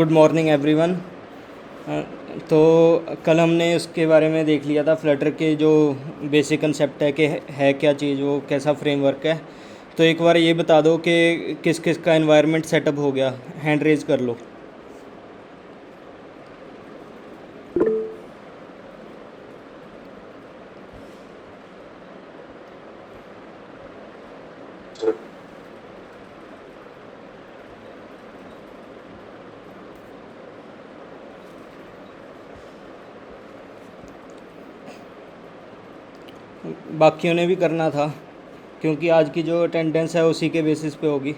Good morning everyone. तो कल हमने उसके बारे में देख लिया था, फ्लटर के जो बेसिक कंसेप्ट है कि है क्या चीज़, वो कैसा फ्रेमवर्क है। तो एक बार ये बता दो कि किस किस का एनवायरनमेंट सेटअप हो गया, हैंड रेज कर लो। बाकियों ने भी करना था, क्योंकि आज की जो अटेंडेंस है उसी के बेसिस पे होगी।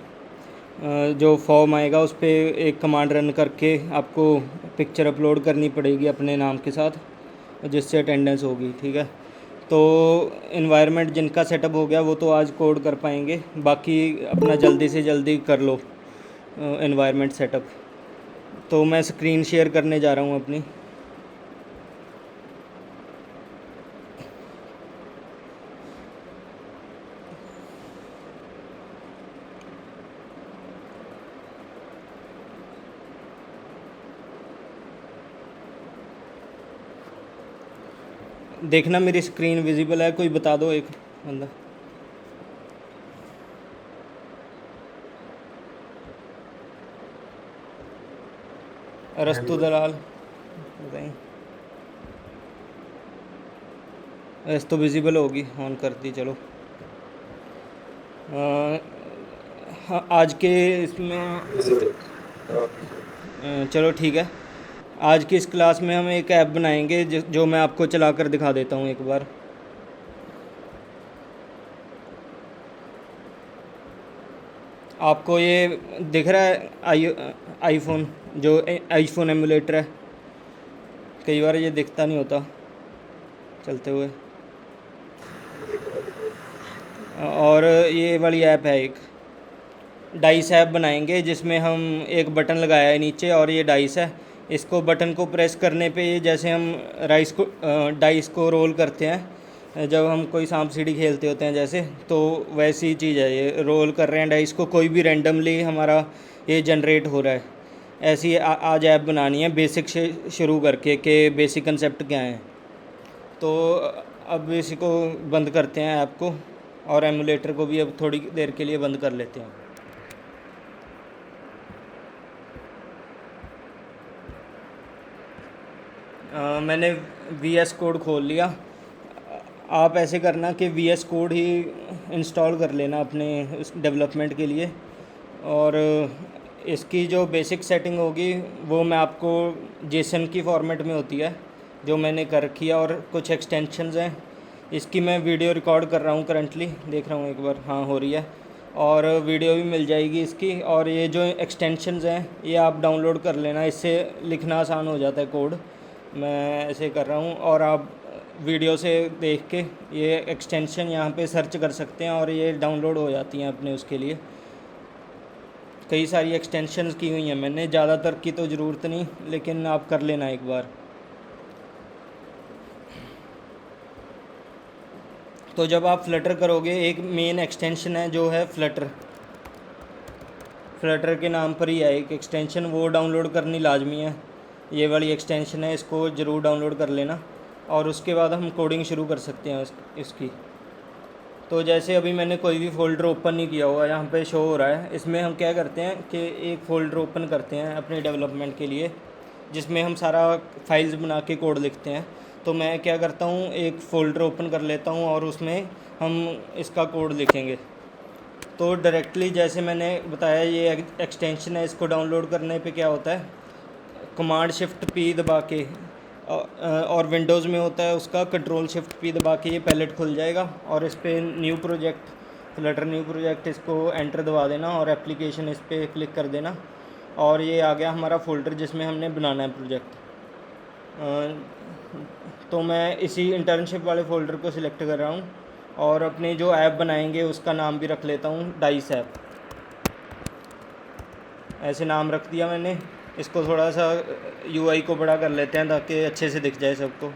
जो फॉर्म आएगा उस पर एक कमांड रन करके आपको पिक्चर अपलोड करनी पड़ेगी अपने नाम के साथ, जिससे अटेंडेंस होगी। ठीक है, तो इन्वायरमेंट जिनका सेटअप हो गया वो तो आज कोड कर पाएंगे, बाकी अपना जल्दी से जल्दी कर लो इन्वायरमेंट सेटअप। तो मैं स्क्रीन शेयर करने जा रहा हूँ अपनी। देखना मेरी स्क्रीन विजिबल है, कोई बता दो एक बंदा। रस्तु दलाल बताएं। ऐसे तो विजिबल होगी, ऑन कर दी। चलो हाँ, आज के इसमें चलो ठीक है। आज की इस क्लास में हम एक ऐप बनाएंगे जो मैं आपको चला कर दिखा देता हूँ एक बार। आपको ये दिख रहा है आईफोन, जो आईफोन एमुलेटर है। कई बार ये दिखता नहीं होता चलते हुए। और ये वाली ऐप है एक डाइस ऐप बनाएंगे, जिसमें हम एक बटन लगाया है नीचे और ये डाइस है। इसको बटन को प्रेस करने पे ये जैसे हम डाइस को रोल करते हैं जब हम कोई सांप सीढ़ी खेलते होते हैं जैसे, तो वैसी चीज़ है। ये रोल कर रहे हैं डाइस को, कोई भी रैंडमली हमारा ये जनरेट हो रहा है। ऐसी आज ऐप बनानी है बेसिक से शुरू करके कि बेसिक कंसेप्ट क्या है। तो अब इसी को बंद करते हैं ऐप को, और एमुलेटर को भी अब थोड़ी देर के लिए बंद कर लेते हैं। मैंने वी एस कोड खोल लिया। आप ऐसे करना कि वी एस कोड ही इंस्टॉल कर लेना अपने उस डेवलपमेंट के लिए। और इसकी जो बेसिक सेटिंग होगी वो मैं आपको जेसन की फॉर्मेट में होती है जो मैंने कर रखी है, और कुछ एक्सटेंशंस हैं। इसकी मैं वीडियो रिकॉर्ड कर रहा हूँ, करंटली देख रहा हूँ एक बार, हाँ हो रही है। और वीडियो भी मिल जाएगी इसकी। और ये जो एक्सटेंशंस हैं ये आप डाउनलोड कर लेना, इससे लिखना आसान हो जाता है कोड। मैं ऐसे कर रहा हूँ, और आप वीडियो से देख के ये एक्सटेंशन यहाँ पे सर्च कर सकते हैं और ये डाउनलोड हो जाती हैं अपने उसके लिए। कई सारी एक्सटेंशंस की हुई हैं मैंने, ज़्यादातर की तो ज़रूरत नहीं, लेकिन आप कर लेना एक बार। तो जब आप फ्लटर करोगे, एक मेन एक्सटेंशन है जो है फ्लटर, फ्लटर के नाम पर ही है एक एक्सटेंशन, वो डाउनलोड करनी लाजमी है। ये वाली एक्सटेंशन है, इसको ज़रूर डाउनलोड कर लेना, और उसके बाद हम कोडिंग शुरू कर सकते हैं इसकी। तो जैसे अभी मैंने कोई भी फ़ोल्डर ओपन नहीं किया हुआ, यहाँ पे शो हो रहा है। इसमें हम क्या करते हैं कि एक फ़ोल्डर ओपन करते हैं अपने डेवलपमेंट के लिए, जिसमें हम सारा फाइल्स बना के कोड लिखते हैं। तो मैं क्या करता हूँ, एक फ़ोल्डर ओपन कर लेता हूँ और उसमें हम इसका कोड लिखेंगे। तो डायरेक्टली जैसे मैंने बताया, ये एक्सटेंशन है, इसको डाउनलोड करने पे क्या होता है, कमांड शिफ्ट पी दबा के, और विंडोज़ में होता है उसका कंट्रोल शिफ्ट पी दबा के ये पैलेट खुल जाएगा, और इस पर new project, Flutter new project, इसको एंटर दबा देना और एप्लीकेशन इस पर क्लिक कर देना, और ये आ गया हमारा फ़ोल्डर जिसमें हमने बनाना है प्रोजेक्ट। तो मैं इसी इंटर्नशिप वाले फ़ोल्डर को सिलेक्ट कर रहा हूँ, और अपने जो ऐप बनाएंगे उसका नाम भी रख लेता हूँ डाइस ऐप। ऐसे नाम रख दिया मैंने। इसको थोड़ा सा यूआई को बड़ा कर लेते हैं ताकि अच्छे से दिख जाए सबको।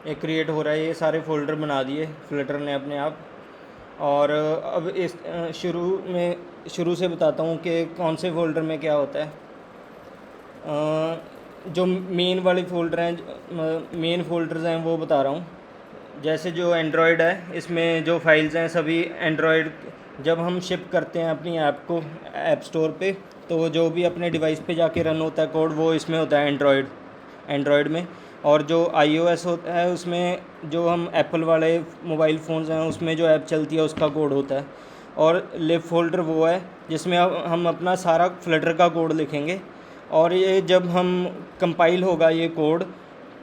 ये क्रिएट हो रहा है, ये सारे फ़ोल्डर बना दिए फ्लटर ने अपने आप। और अब इस शुरू से बताता हूँ कि कौन से फ़ोल्डर में क्या होता है। जो मेन वाले फ़ोल्डर हैं, मेन फ़ोल्डर्स हैं वो बता रहा हूँ। जैसे जो एंड्रॉयड है, इसमें जो फाइल्स हैं सभी एंड्रॉयड, जब हम शिप करते हैं अपनी ऐप को ऐप स्टोर पे, तो जो भी अपने डिवाइस पे जाके रन होता है कोड, वो इसमें होता है एंड्रॉयड में। और जो iOS होता है उसमें, जो हम एप्पल वाले मोबाइल फ़ोन्स हैं उसमें जो ऐप चलती है उसका कोड होता है। और लिब फोल्डर वो है जिसमें अब हम अपना सारा फ्लटर का कोड लिखेंगे। और ये जब हम कंपाइल होगा ये कोड,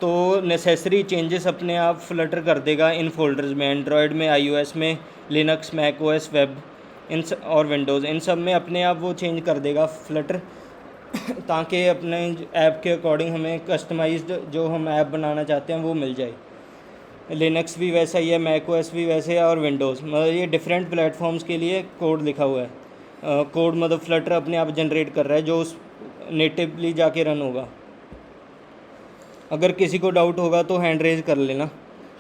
तो नेसेसरी चेंजेस अपने आप फ्लटर कर देगा इन फोल्डर्स में, एंड्रॉयड में, iOS में, लिनक्स, मैक ओएस, वेब और विंडोज़, इन सब में अपने आप वो चेंज कर देगा फ्लटर ताकि अपने ऐप के अकॉर्डिंग हमें कस्टमाइज्ड जो हम ऐप बनाना चाहते हैं वो मिल जाए। लिनक्स भी वैसा ही है, मैक ओएस भी वैसे है, और विंडोज़, मतलब ये डिफरेंट प्लेटफॉर्म्स के लिए कोड लिखा हुआ है। कोड मतलब फ्लटर अपने आप जनरेट कर रहा है जो उस नेटिवली जाके रन होगा। अगर किसी को डाउट होगा तो हैंड रेज कर लेना,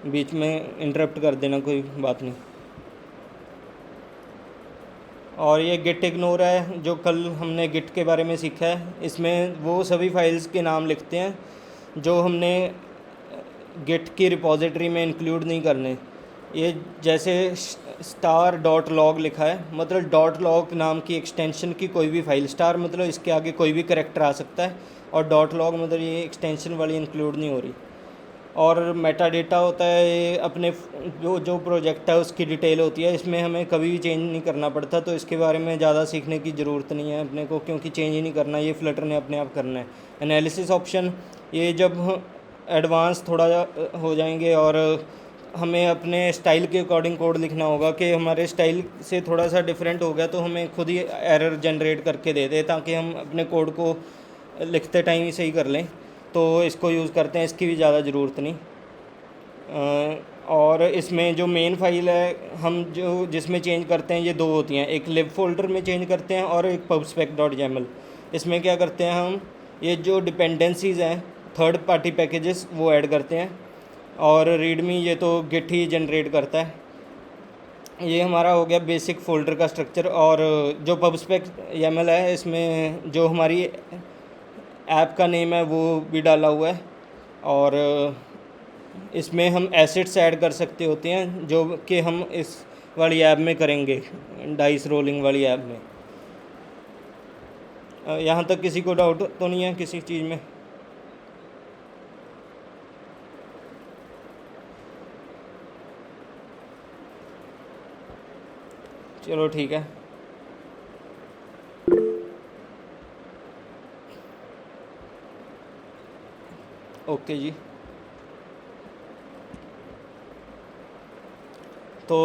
बीच में इंटरप्ट कर देना, कोई बात नहीं। और ये गिट इग्नोर है, जो कल हमने गिट के बारे में सीखा है। इसमें वो सभी फाइल्स के नाम लिखते हैं जो हमने गिट की रिपॉजिटरी में इंक्लूड नहीं करने। ये जैसे स्टार डॉट लॉग लिखा है, मतलब डॉट लॉग नाम की एक्सटेंशन की कोई भी फाइल, स्टार मतलब इसके आगे कोई भी करेक्टर आ सकता है, और डॉट लॉग मतलब ये एक्सटेंशन वाली इंक्लूड नहीं हो रही। और मेटा डेटा होता है, ये अपने जो प्रोजेक्ट है उसकी डिटेल होती है, इसमें हमें कभी भी चेंज नहीं करना पड़ता, तो इसके बारे में ज़्यादा सीखने की ज़रूरत नहीं है अपने को, क्योंकि चेंज ही नहीं करना, ये फ्लटर ने अपने आप करना है। एनालिसिस ऑप्शन, ये जब एडवांस थोड़ा हो जाएंगे और हमें अपने स्टाइल के अकॉर्डिंग कोड लिखना होगा, कि हमारे स्टाइल से थोड़ा सा डिफरेंट हो गया तो हमें खुद ही एरर जनरेट करके दे दे, ताकि हम अपने कोड को लिखते टाइम ही सही कर लें। तो इसको यूज़ करते हैं, इसकी भी ज़्यादा ज़रूरत नहीं। और इसमें जो मेन फाइल है हम जो जिसमें चेंज करते हैं, ये दो होती हैं, एक लिब फोल्डर में चेंज करते हैं और एक pubspec.yaml। इसमें क्या करते हैं हम, ये जो डिपेंडेंसीज़ हैं, थर्ड पार्टी पैकेजेस, वो ऐड करते हैं। और रीडमी ये तो गिट ही जनरेट करता है। ये हमारा हो गया बेसिक फ़ोल्डर का स्ट्रक्चर। और जो pubspec.yaml है, इसमें जो हमारी ऐप का नेम है वो भी डाला हुआ है। और इसमें हम एसेट्स ऐड कर सकते होते हैं जो कि हम इस वाली ऐप में करेंगे, डाइस रोलिंग वाली ऐप में। यहाँ तक किसी को डाउट तो नहीं है किसी चीज़ में? चलो ठीक है। ओके जी। तो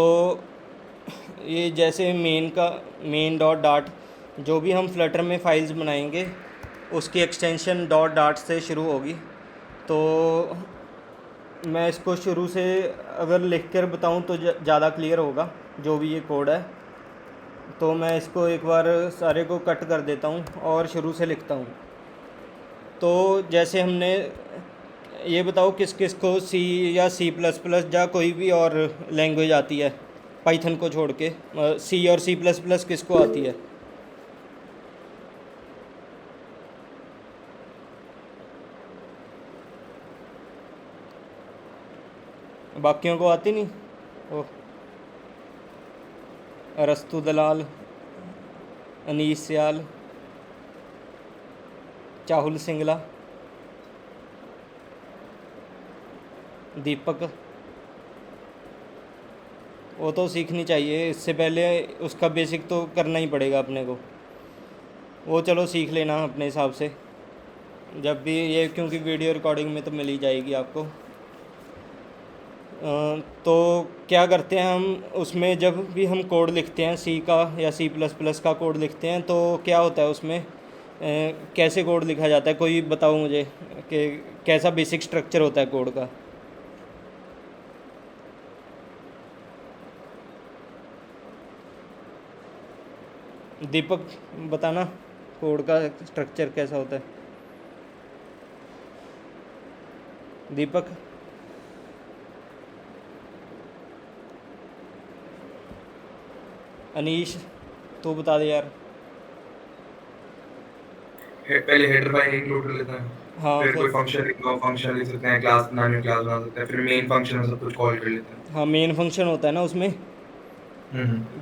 ये जैसे मेन डॉट डाट, जो भी हम फ्लटर में फाइल्स बनाएंगे उसकी एक्सटेंशन डॉट डाट से शुरू होगी। तो मैं इसको शुरू से अगर लिख कर बताऊँ तो ज़्यादा क्लियर होगा जो भी ये कोड है। तो मैं इसको एक बार सारे को कट कर देता हूँ और शुरू से लिखता हूँ। तो जैसे हमने, ये बताओ किस किस को सी या सी प्लस प्लस या कोई भी और लैंग्वेज आती है पाइथन को छोड़ के? सी और सी प्लस प्लस किसको आती है? बाकियों को आती नहीं? ओह, अरस्तु दलाल, अनीस सियाल, चाहुल सिंगला, दीपक, वो तो सीखनी चाहिए, इससे पहले उसका बेसिक तो करना ही पड़ेगा अपने को। वो चलो सीख लेना अपने हिसाब से जब भी ये, क्योंकि वीडियो रिकॉर्डिंग में तो मिल ही जाएगी आपको। तो क्या करते हैं हम उसमें, जब भी हम कोड लिखते हैं सी का या सी प्लस प्लस का कोड लिखते हैं, तो क्या होता है उसमें, कैसे कोड लिखा जाता है? कोई बताओ मुझे कि कैसा बेसिक स्ट्रक्चर होता है कोड का। दीपक बताना, कोड का स्ट्रक्चर कैसा होता है? दीपक। अनीश तू बता दे यार। पहले हेडर फाइल इंक्लूड कर लेते हैं, हाँ फिर फिर। कोई फंक्शन फंक्शन लिख सकते हैं, क्लास नाम क्लास बना सकते हैं, फिर मेन फंक्शन में सब कुछ कॉल कर लेते हैं। हाँ मेन फंक्शन होता है ना उसमें,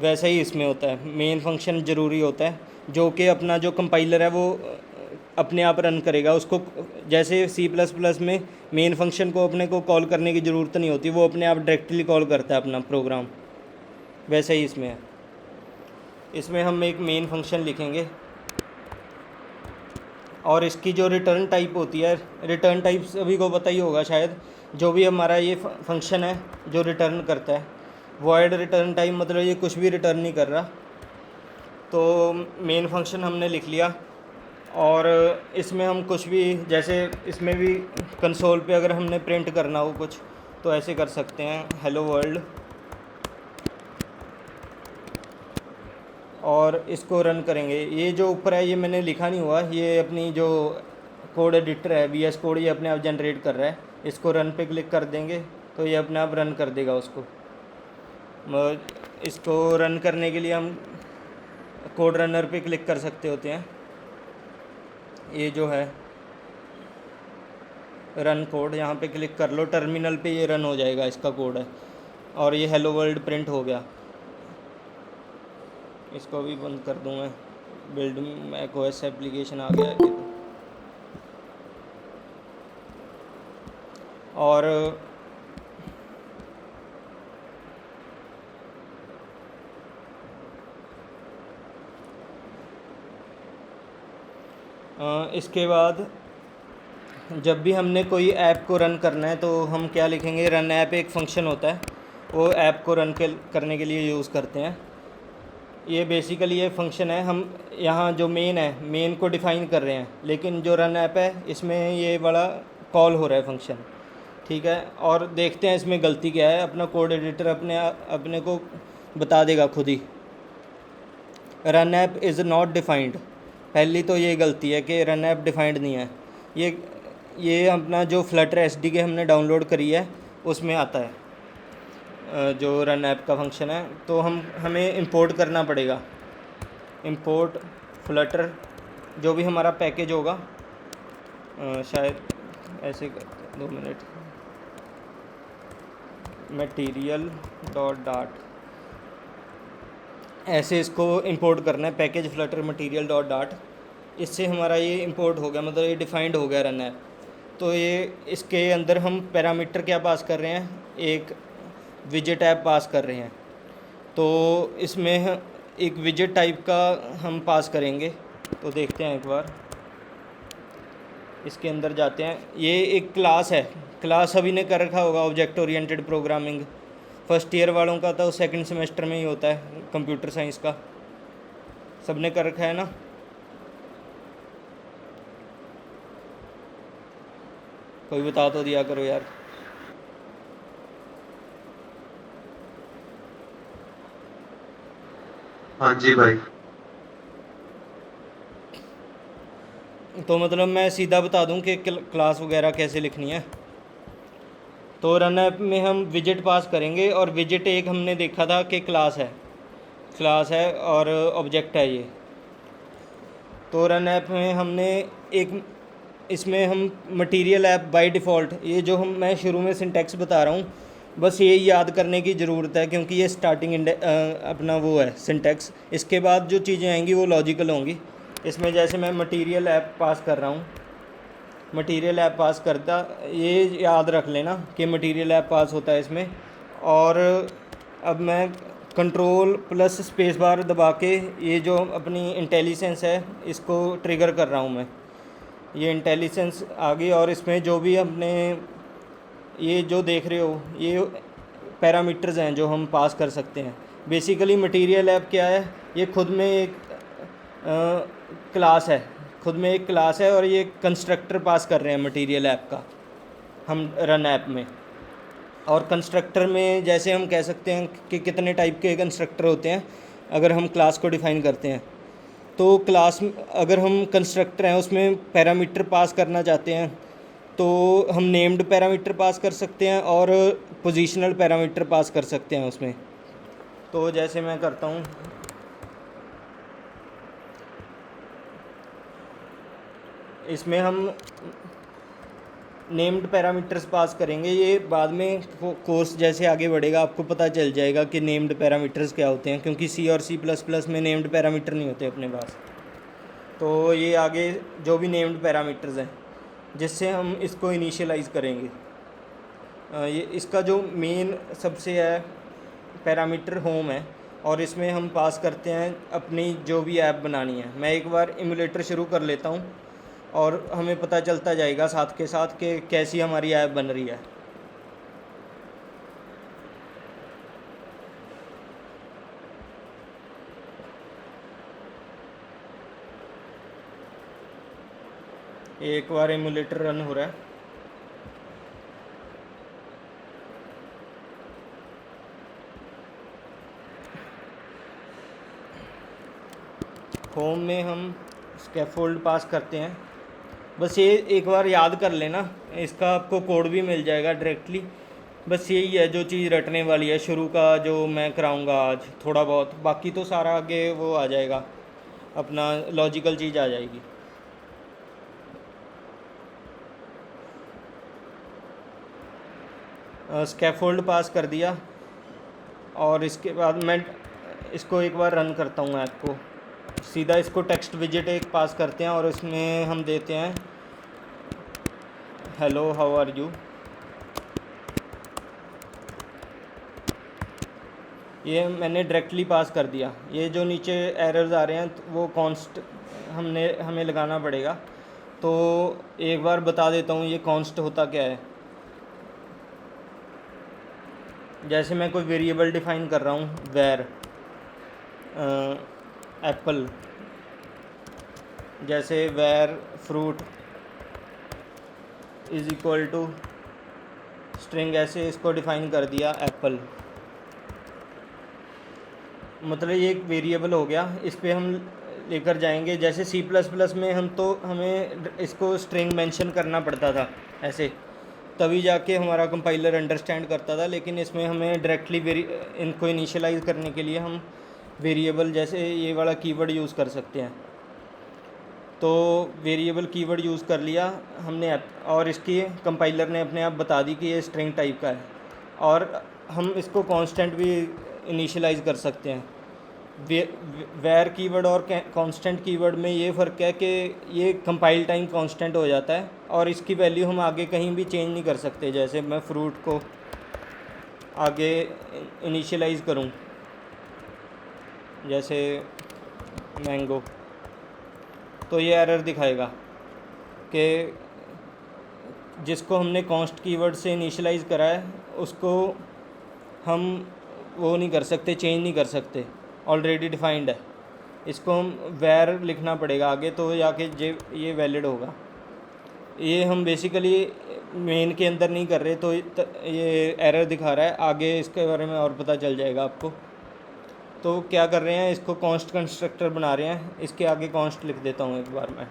वैसा ही इसमें होता है। मेन फंक्शन ज़रूरी होता है, जो कि अपना जो कंपाइलर है वो अपने आप रन करेगा उसको। जैसे C++ में मेन फंक्शन को अपने को कॉल करने की ज़रूरत नहीं होती, वो अपने आप डायरेक्टली कॉल करता है अपना प्रोग्राम, वैसा ही इसमें है। इसमें हम एक मेन फंक्शन लिखेंगे और इसकी जो रिटर्न टाइप होती है, रिटर्न टाइप सभी को पता ही होगा शायद। जो भी हमारा ये फंक्शन है जो रिटर्न करता है, वॉइड रिटर्न टाइप, मतलब ये कुछ भी रिटर्न नहीं कर रहा। तो मेन फंक्शन हमने लिख लिया और इसमें हम कुछ भी, जैसे इसमें भी कंसोल पे अगर हमने प्रिंट करना हो कुछ तो ऐसे कर सकते हैं, हेलो वर्ल्ड, और इसको रन करेंगे। ये जो ऊपर है ये मैंने लिखा नहीं हुआ, ये अपनी जो कोड एडिटर है VS कोड, ये अपने आप जनरेट कर रहा है। इसको रन पे क्लिक कर देंगे तो ये अपने आप रन कर देगा उसको। इसको रन करने के लिए हम कोड रनर पे क्लिक कर सकते होते हैं। ये जो है रन कोड, यहाँ पे क्लिक कर लो, टर्मिनल पे ये रन हो जाएगा, इसका कोड है। और ये हेलो वर्ल्ड प्रिंट हो गया। इसको भी बंद कर दूँ मैं, बिल्ड macOS एप्लीकेशन आ गया है ये तो। और इसके बाद जब भी हमने कोई ऐप को रन करना है तो हम क्या लिखेंगे, रन ऐप एक फंक्शन होता है, वो ऐप को रन करने के लिए यूज़ करते हैं। ये बेसिकली ये फंक्शन है, हम यहाँ जो मेन है मेन को डिफ़ाइन कर रहे हैं, लेकिन जो रन ऐप है इसमें ये बड़ा कॉल हो रहा है फंक्शन। ठीक है, और देखते हैं इसमें गलती क्या है। अपना कोड एडिटर अपने को बता देगा खुद ही। Run app is not defined, पहली तो ये गलती है कि रन ऐप डिफाइंड नहीं है। ये अपना जो फ्लटर SDK हमने डाउनलोड करी है उसमें आता है जो रन ऐप का फंक्शन है। तो हमें इंपोर्ट करना पड़ेगा, इंपोर्ट फ्लटर, जो भी हमारा पैकेज होगा। शायद ऐसे करते हैं, 2 मिनट, मटीरियल डॉट डाट, ऐसे इसको इंपोर्ट करना है, package Flutter material dot dot. इससे हमारा ये इंपोर्ट हो गया, मतलब ये डिफाइंड हो गया रन ऐप। तो ये इसके अंदर हम पैरामीटर क्या पास कर रहे हैं, एक विजेट ऐप पास कर रहे हैं। तो इसमें एक विजेट टाइप का हम पास करेंगे। तो देखते हैं एक बार, इसके अंदर जाते हैं। ये एक क्लास है, क्लास सभी ने कर रखा होगा, object oriented programming. First year वालों का तो सेकंड सेमेस्टर में ही होता है, कंप्यूटर साइंस का सब ने कर रखा है ना। कोई बता तो दिया करो यार। हाँ जी भाई। तो मतलब मैं सीधा बता दूं कि क्लास वगैरह कैसे लिखनी है। तो रन ऐप में हम विजेट पास करेंगे, और विजेट एक हमने देखा था कि क्लास है और ऑब्जेक्ट है ये। तो रन ऐप में हमने एक, इसमें हम मटेरियल ऐप बाय डिफ़ॉल्ट, ये जो मैं शुरू में सिंटैक्स बता रहा हूँ, बस ये याद करने की ज़रूरत है क्योंकि ये स्टार्टिंग अपना वो है सिंटैक्स। इसके बाद जो चीज़ें आएंगी वो लॉजिकल होंगी। इसमें जैसे मैं मटेरियल ऐप पास कर रहा हूँ, मटेरियल ऐप पास करता, ये याद रख लेना कि मटेरियल ऐप पास होता है इसमें। और अब मैं कंट्रोल प्लस स्पेस बार दबा के ये जो अपनी इंटेलिजेंस है इसको ट्रिगर कर रहा हूँ मैं। ये इंटेलिजेंस आ गई, और इसमें जो भी अपने ये जो देख रहे हो ये पैरामीटर्स हैं जो हम पास कर सकते हैं। बेसिकली मटेरियल ऐप क्या है, ये खुद में एक क्लास है, खुद में एक क्लास है, और ये कंस्ट्रक्टर पास कर रहे हैं मटेरियल ऐप का हम रन ऐप में। और कंस्ट्रक्टर में जैसे हम कह सकते हैं कि कितने टाइप के कंस्ट्रक्टर होते हैं अगर हम क्लास को डिफ़ाइन करते हैं। तो क्लास अगर हम कंस्ट्रक्टर हैं उसमें पैरामीटर पास करना चाहते हैं तो हम नेम्ड पैरामीटर पास कर सकते हैं और पोजीशनल पैरामीटर पास कर सकते हैं उसमें। तो जैसे मैं करता हूँ, इसमें हम नेम्ड पैरामीटर्स पास करेंगे। ये बाद में कोर्स जैसे आगे बढ़ेगा आपको पता चल जाएगा कि नेम्ड पैरामीटर्स क्या होते हैं, क्योंकि सी और सी प्लस प्लस में नेम्ड पैरामीटर नहीं होते अपने पास। तो ये आगे जो भी नेम्ड पैरामीटर्स हैं जिससे हम इसको इनिशियलाइज़ करेंगे। ये इसका जो मेन सबसे है पैरामीटर होम है, और इसमें हम पास करते हैं अपनी जो भी ऐप बनानी है। मैं एक बार इमुलेटर शुरू कर लेता हूँ और हमें पता चलता जाएगा साथ के साथ कि कैसी हमारी ऐप बन रही है। एक बार इमुलेटर रन हो रहा है। होम में हम स्कैफोल्ड पास करते हैं। बस ये एक बार याद कर लेना, इसका आपको कोड भी मिल जाएगा डायरेक्टली। बस यही है जो चीज़ रटने वाली है, शुरू का जो मैं कराऊंगा आज थोड़ा बहुत, बाकी तो सारा आगे वो आ जाएगा, अपना लॉजिकल चीज़ आ जाएगी। स्कैफोल्ड पास कर दिया और इसके बाद मैं इसको एक बार रन करता हूँ ऐप को। सीधा इसको टेक्स्ट विजेट एक पास करते हैं और इसमें हम देते हैं हेलो हाउ आर यू। ये मैंने डायरेक्टली पास कर दिया। ये जो नीचे एरर्स आ रहे हैं तो वो कॉन्स्ट हमें लगाना पड़ेगा। तो एक बार बता देता हूँ ये कॉन्स्ट होता क्या है। जैसे मैं कोई वेरिएबल डिफ़ाइन कर रहा हूँ वेर एप्पल, जैसे var fruit is equal to string, ऐसे इसको डिफ़ाइन कर दिया एप्पल। मतलब ये एक वेरिएबल हो गया, इस पे हम लेकर जाएंगे। जैसे सी प्लस प्लस में हमें इसको स्ट्रिंग मेंशन करना पड़ता था ऐसे, तभी जाके हमारा कंपाइलर अंडरस्टैंड करता था। लेकिन इसमें हमें डायरेक्टली इनको इनिशियलाइज़ करने के लिए हम वेरिएबल जैसे ये वाला कीवर्ड यूज़ कर सकते हैं। तो वेरिएबल कीवर्ड यूज़ कर लिया हमने और इसकी कंपाइलर ने अपने आप बता दी कि ये स्ट्रिंग टाइप का है। और हम इसको कांस्टेंट भी इनिशियलाइज़ कर सकते हैं। वेर कीवर्ड और कांस्टेंट कीवर्ड में ये फ़र्क है कि ये कंपाइल टाइम कांस्टेंट हो जाता है और इसकी वैल्यू हम आगे कहीं भी चेंज नहीं कर सकते। जैसे मैं फ्रूट को आगे इनिशियलाइज़ करूं, जैसे मैंगो, तो ये एरर दिखाएगा कि जिसको हमने कॉन्स्ट कीवर्ड से इनिशियलाइज़ करा है उसको हम वो नहीं कर सकते, चेंज नहीं कर सकते, ऑलरेडी डिफाइंड है। इसको हम वेर लिखना पड़ेगा आगे, तो जाके ये वैलिड होगा। ये हम बेसिकली मेन के अंदर नहीं कर रहे, तो ये एरर दिखा रहा है। आगे इसके बारे में और पता चल जाएगा आपको। तो क्या कर रहे हैं, इसको कॉन्स्ट कंस्ट्रक्टर बना रहे हैं। इसके आगे कॉन्स्ट लिख देता हूँ एक बार मैं,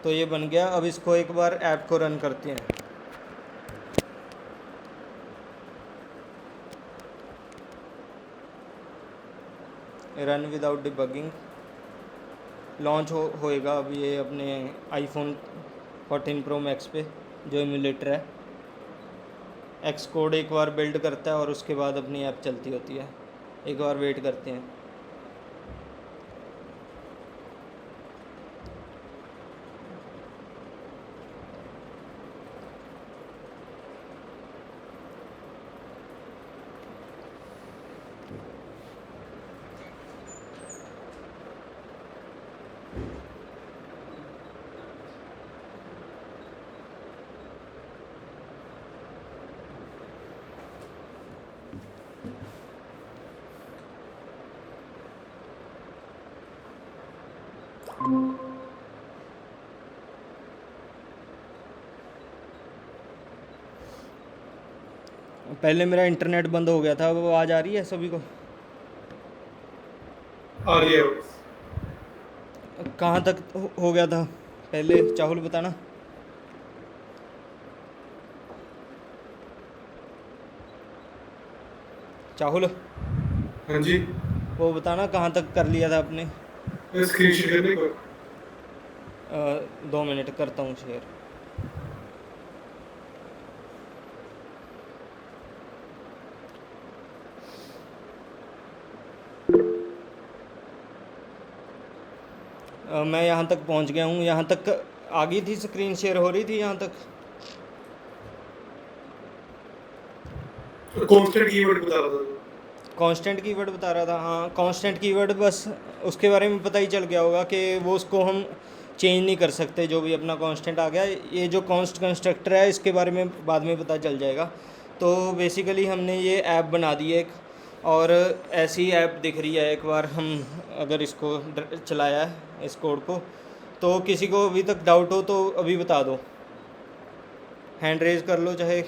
तो ये बन गया। अब इसको एक बार ऐप को रन करते हैं। रन विदाउट डिबगिंग लॉन्च होएगा अब ये अपने आईफोन 14 प्रो मैक्स पे जो इम्यूलेटर है। एक्स कोड एक बार बिल्ड करता है और उसके बाद अपनी ऐप चलती होती है। एक बार वेट करते हैं। पहले मेरा इंटरनेट बंद हो गया था, अब आवाज़ आ रही है सभी को? आ रही है। कहाँ तक हो गया था पहले, चाहुल बताना। चाहुल हाँ जी, वो बताना कहाँ तक कर लिया था आपने। स्क्रीन शेयर करने को। 2 मिनट करता हूँ शेयर। मैं यहाँ तक पहुँच गया हूँ। यहाँ तक आ गई थी, स्क्रीन शेयर हो रही थी यहाँ तक। कांस्टेंट कीवर्ड बता रहा था तो। कांस्टेंट कीवर्ड बता रहा था, हाँ कांस्टेंट कीवर्ड, बस उसके बारे में पता ही चल गया होगा कि वो उसको हम चेंज नहीं कर सकते। जो भी अपना कांस्टेंट आ गया, ये जो कॉन्स्ट कंस्ट्रक्टर है इसके बारे में बाद में पता चल जाएगा। तो बेसिकली हमने ये ऐप बना दी है एक, और ऐसी ऐप दिख रही है। एक बार हम अगर इसको चलाया है इस कोड को, तो किसी को अभी तक डाउट हो तो अभी बता दो, हैंड रेज कर लो चाहे।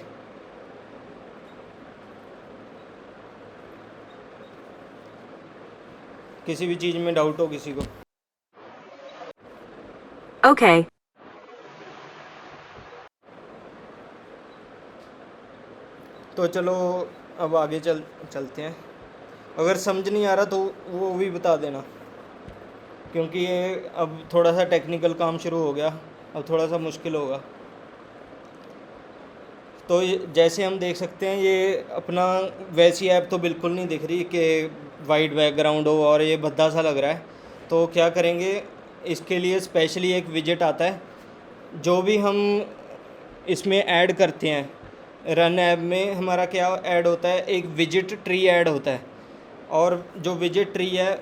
किसी भी चीज़ में डाउट हो किसी को। Okay. तो चलो अब आगे चलते हैं। अगर समझ नहीं आ रहा तो वो भी बता देना, क्योंकि ये अब थोड़ा सा टेक्निकल काम शुरू हो गया, अब थोड़ा सा मुश्किल होगा। तो जैसे हम देख सकते हैं, ये अपना वैसी ऐप तो बिल्कुल नहीं दिख रही कि वाइट बैकग्राउंड हो और ये भद्दा सा लग रहा है। तो क्या करेंगे, इसके लिए स्पेशली एक विजेट आता है। जो भी हम इसमें ऐड करते हैं, रन ऐप में हमारा क्या ऐड होता है, एक विजिट ट्री ऐड होता है। और जो विजिट ट्री है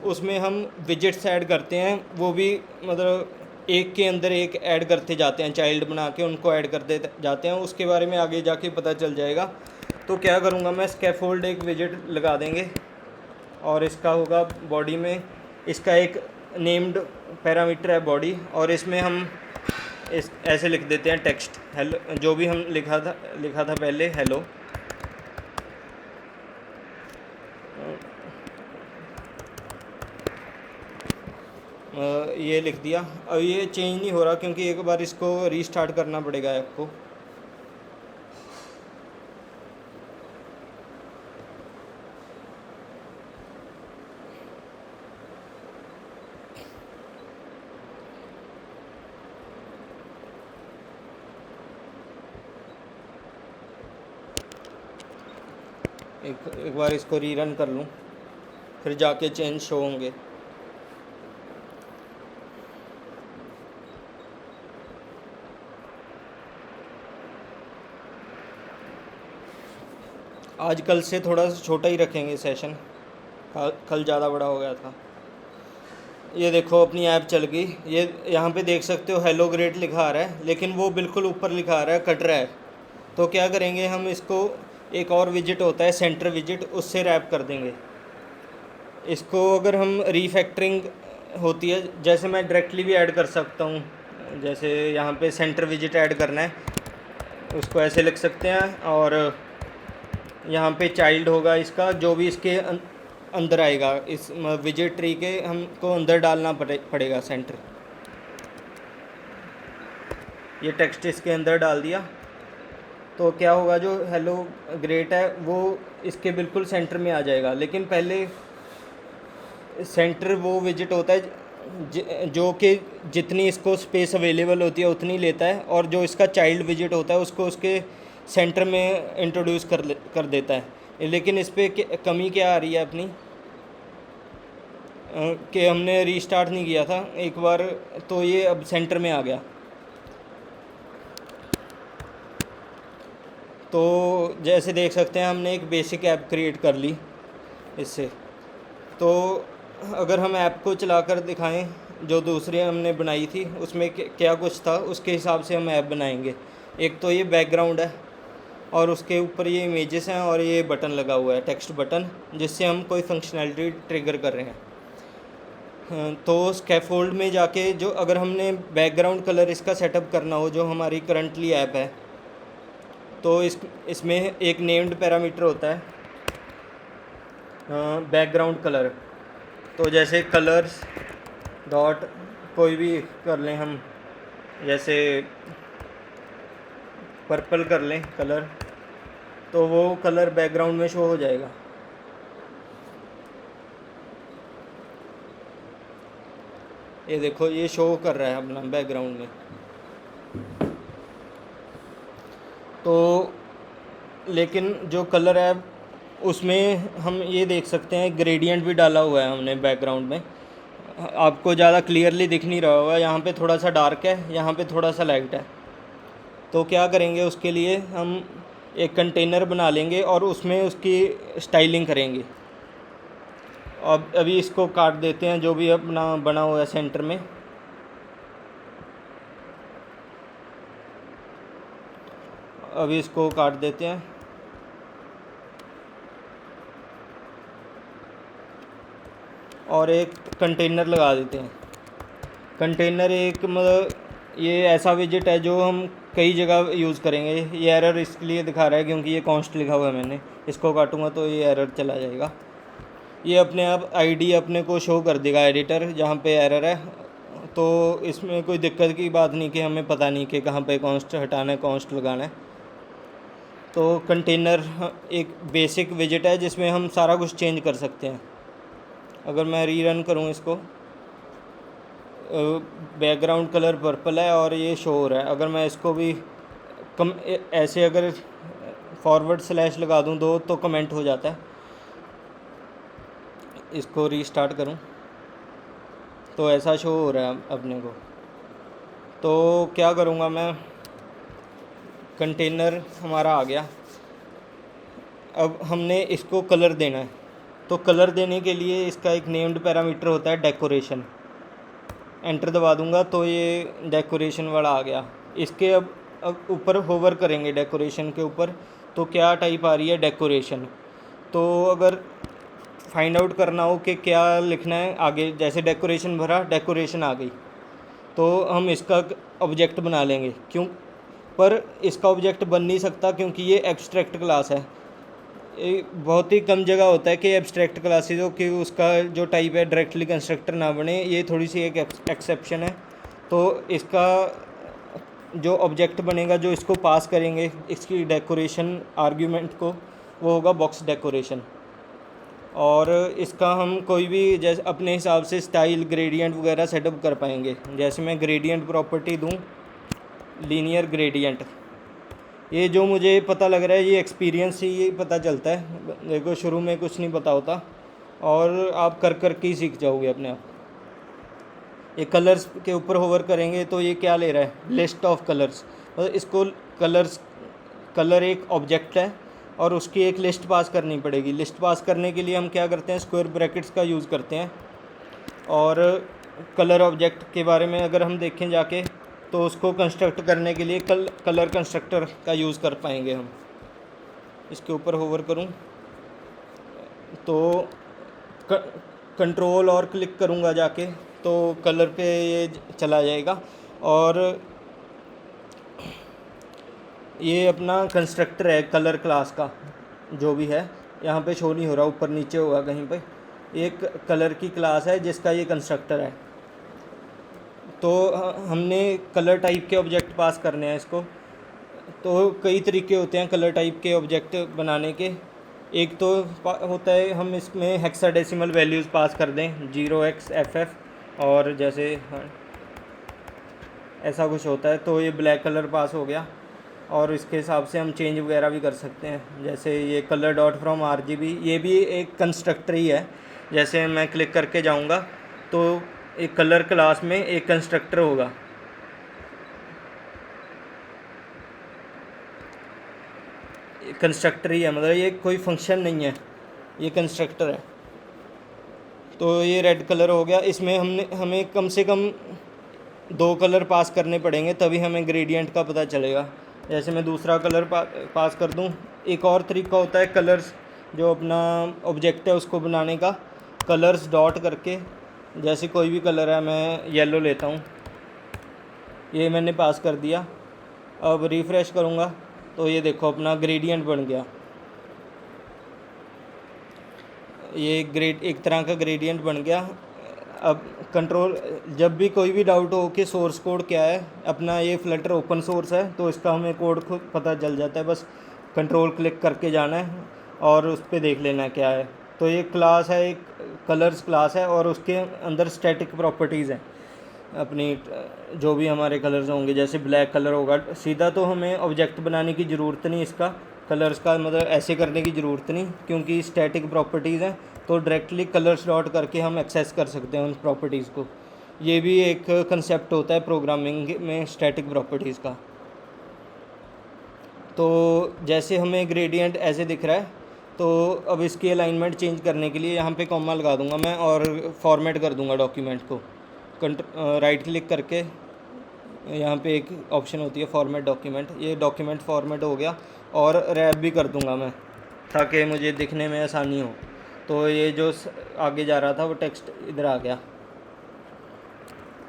उसमें हम विजिट्स ऐड करते हैं, वो भी मतलब एक के अंदर एक ऐड करते जाते हैं, चाइल्ड बना के उनको ऐड करते जाते हैं। उसके बारे में आगे जाके पता चल जाएगा। तो क्या करूँगा मैं, स्कैफोल्ड एक विजिट लगा देंगे, और इसका होगा बॉडी में इसका एक नेम्ड पैरामीटर है बॉडी, और इसमें हम इस ऐसे लिख देते हैं टेक्स्ट हेलो, जो भी हम लिखा था पहले हेलो। ये लिख दिया। अब ये चेंज नहीं हो रहा क्योंकि एक बार इसको रीस्टार्ट करना पड़ेगा ऐप को। एक बार इसको रीरन कर लूँ, फिर जाके चेंज शो होंगे। आज कल से थोड़ा सा छोटा ही रखेंगे सेशन, कल ज़्यादा बड़ा हो गया था। ये देखो अपनी ऐप चल गई। ये यहाँ पे देख सकते हो हेलो ग्रेट लिखा आ रहा है, लेकिन वो बिल्कुल ऊपर लिखा आ रहा है कट रहा है। तो क्या करेंगे हम, इसको एक और विजिट होता है सेंटर विजिट, उससे रैप कर देंगे इसको। अगर हम रीफैक्टरिंग होती है, जैसे मैं डायरेक्टली भी ऐड कर सकता हूँ। जैसे यहाँ पे सेंटर विजिट ऐड करना है, उसको ऐसे लिख सकते हैं, और यहाँ पे चाइल्ड होगा इसका, जो भी इसके अंदर आएगा, इस विजिट ट्री के हमको अंदर डालना पड़ेगा सेंटर। ये टेक्स्ट इसके अंदर डाल दिया, तो क्या होगा, जो हेलो ग्रेट है वो इसके बिल्कुल सेंटर में आ जाएगा। लेकिन पहले सेंटर वो विजिट होता है जो कि जितनी इसको स्पेस अवेलेबल होती है उतनी लेता है, और जो इसका चाइल्ड विजिट होता है उसको उसके सेंटर में इंट्रोड्यूस कर देता है। लेकिन इस पर कमी क्या आ रही है अपनी, कि हमने रीस्टार्ट नहीं किया था एक बार, तो ये अब सेंटर में आ गया। तो जैसे देख सकते हैं हमने एक बेसिक ऐप क्रिएट कर ली इससे। तो अगर हम ऐप को चलाकर दिखाएं, जो दूसरी हमने बनाई थी उसमें क्या कुछ था, उसके हिसाब से हम ऐप बनाएंगे। एक तो ये बैकग्राउंड है, और उसके ऊपर ये इमेजेस हैं, और ये बटन लगा हुआ है टेक्स्ट बटन, जिससे हम कोई फंक्शनैलिटी ट्रिगर कर रहे हैं। तो स्कैफोल्ड में जाके जो अगर हमने बैकग्राउंड कलर इसका सेटअप करना हो, जो हमारी करंटली ऐप है, तो इसमें एक नेम्ड पैरामीटर होता है बैकग्राउंड कलर। तो जैसे कलर्स डॉट कोई भी कर लें हम, जैसे पर्पल कर लें कलर, तो वो कलर बैकग्राउंड में शो हो जाएगा। ये देखो ये शो कर रहा है अपना बैकग्राउंड में। तो लेकिन जो कलर है उसमें हम ये देख सकते हैं ग्रेडियंट भी डाला हुआ है हमने बैकग्राउंड में। आपको ज़्यादा क्लियरली दिख नहीं रहा होगा, यहाँ पे थोड़ा सा डार्क है, यहाँ पे थोड़ा सा लाइट है। तो क्या करेंगे, उसके लिए हम एक कंटेनर बना लेंगे और उसमें उसकी स्टाइलिंग करेंगे। अब अभी इसको काट देते हैं जो भी अपना बना हुआ है सेंटर में। अभी इसको काट देते हैं और एक कंटेनर लगा देते हैं। कंटेनर एक मतलब ये ऐसा विजिट है जो हम कई जगह यूज़ करेंगे। ये एरर इसलिए दिखा रहा है क्योंकि ये कॉन्स्ट लिखा हुआ है, मैंने इसको काटूंगा तो ये एरर चला जाएगा। ये अपने आप आईडी अपने को शो कर देगा एडिटर जहाँ पे एरर है। तो इसमें कोई दिक्कत की बात नहीं कि हमें पता नहीं कि कहाँ पे कॉन्स्ट हटाना है, कॉन्स्ट लगाना है। तो कंटेनर एक बेसिक विजिट है जिसमें हम सारा कुछ चेंज कर सकते हैं। अगर मैं रीरन करूँ इसको, बैकग्राउंड कलर पर्पल है और ये शो हो रहा है। अगर मैं इसको भी कम ऐसे अगर फॉरवर्ड स्लैश लगा दूँ दो तो कमेंट हो जाता है। इसको रीस्टार्ट करूँ तो ऐसा शो हो रहा है अपने को। तो क्या करूँगा मैं, कंटेनर हमारा आ गया। अब हमने इसको कलर देना है। तो कलर देने के लिए इसका एक नेम्ड पैरामीटर होता है डेकोरेशन। एंटर दबा दूंगा तो ये डेकोरेशन वाला आ गया। इसके अब ऊपर होवर करेंगे डेकोरेशन के ऊपर तो क्या टाइप आ रही है, डेकोरेशन। तो अगर फाइंड आउट करना हो कि क्या लिखना है आगे, जैसे डेकोरेशन भरा, डेकोरेशन आ गई, तो हम इसका ऑब्जेक्ट बना लेंगे। क्यों, पर इसका ऑब्जेक्ट बन नहीं सकता क्योंकि ये एब्स्ट्रैक्ट क्लास है। बहुत ही कम जगह होता है कि एब्स्ट्रैक्ट क्लासेज हो कि उसका जो टाइप है डायरेक्टली कंस्ट्रक्टर ना बने, ये थोड़ी सी एक एक्सेप्शन है। तो इसका जो ऑब्जेक्ट बनेगा, जो इसको पास करेंगे इसकी डेकोरेशन आर्ग्यूमेंट को, वो होगा बॉक्स डेकोरेशन। और इसका हम कोई भी जैसे अपने हिसाब से स्टाइल ग्रेडियंट वगैरह सेटअप कर पाएंगे। जैसे मैं ग्रेडियंट प्रॉपर्टी दूँ लीनियर ग्रेडियंट, ये जो मुझे पता लग रहा है ये एक्सपीरियंस से ये पता चलता है। देखो शुरू में कुछ नहीं पता होता और आप कर कर के ही सीख जाओगे अपने आप। ये कलर्स के ऊपर होवर करेंगे तो ये क्या ले रहा है, लिस्ट ऑफ कलर्स। मतलब इसको कलर एक ऑब्जेक्ट है और उसकी एक लिस्ट पास करनी पड़ेगी। लिस्ट पास करने के लिए हम क्या करते हैं, स्क्वायर ब्रैकेट्स का यूज़ करते हैं। और कलर ऑब्जेक्ट के बारे में अगर हम देखें जाके तो उसको कंस्ट्रक्ट करने के लिए कलर कंस्ट्रक्टर का यूज़ कर पाएंगे हम। इसके ऊपर होवर करूं तो कंट्रोल और क्लिक करूंगा जाके तो कलर पे ये चला जाएगा। और ये अपना कंस्ट्रक्टर है कलर क्लास का, जो भी है यहाँ पे शो नहीं हो रहा, ऊपर नीचे होगा कहीं पे। एक कलर की क्लास है जिसका ये कंस्ट्रक्टर है। तो हमने कलर टाइप के ऑब्जेक्ट पास करने हैं इसको। तो कई तरीके होते हैं कलर टाइप के ऑब्जेक्ट बनाने के। एक तो होता है हम इसमें हेक्साडेसिमल वैल्यूज़ पास कर दें 0xFF, और जैसे ऐसा कुछ होता है। तो ये ब्लैक कलर पास हो गया और इसके हिसाब से हम चेंज वगैरह भी कर सकते हैं। जैसे ये कलर डॉट फ्रॉम RGB, ये भी एक कंस्ट्रक्टर ही है। जैसे मैं क्लिक करके जाऊंगा तो एक कलर क्लास में एक कंस्ट्रक्टर होगा। कंस्ट्रक्टर ही है, मतलब ये कोई फंक्शन नहीं है, ये कंस्ट्रक्टर है। तो ये रेड कलर हो गया। इसमें हमें कम से कम 2 कलर पास करने पड़ेंगे तभी हमें ग्रेडियंट का पता चलेगा। जैसे मैं दूसरा कलर पास कर दूं। एक और तरीका होता है कलर्स, जो अपना ऑब्जेक्ट है उसको बनाने का, कलर्स डॉट करके। जैसे कोई भी कलर है, मैं येलो लेता हूँ, ये मैंने पास कर दिया। अब रिफ़्रेश करूँगा तो ये देखो अपना ग्रेडियंट बन गया। ये एक तरह का ग्रेडियंट बन गया। अब कंट्रोल, जब भी कोई भी डाउट हो कि सोर्स कोड क्या है, अपना ये फ्लटर ओपन सोर्स है तो इसका हमें कोड खुद पता चल जाता है। बस कंट्रोल क्लिक करके जाना है और उस पर देख लेना है क्या है। तो ये क्लास है, एक कलर्स क्लास है और उसके अंदर स्टैटिक प्रॉपर्टीज़ हैं। अपनी जो भी हमारे कलर्स होंगे, जैसे ब्लैक कलर होगा, सीधा तो हमें ऑब्जेक्ट बनाने की ज़रूरत नहीं, इसका कलर्स का मतलब ऐसे करने की ज़रूरत नहीं, क्योंकि स्टैटिक प्रॉपर्टीज़ हैं, तो डायरेक्टली कलर्स डॉट करके हम एक्सेस कर सकते हैं उन प्रॉपर्टीज़ को। ये भी एक कंसेप्ट होता है प्रोग्रामिंग में स्टैटिक प्रॉपर्टीज़ का। तो जैसे हमें ग्रेडियंट ऐसे दिख रहा है, तो अब इसकी अलाइनमेंट चेंज करने के लिए यहाँ पे कॉमा लगा दूंगा मैं और फॉर्मेट कर दूंगा डॉक्यूमेंट को। राइट क्लिक करके यहाँ पे एक ऑप्शन होती है फॉर्मेट डॉक्यूमेंट, ये डॉक्यूमेंट फॉर्मेट हो गया, और रैप भी कर दूंगा मैं ताकि मुझे दिखने में आसानी हो। तो ये जो आगे जा रहा था वो टेक्स्ट इधर आ गया।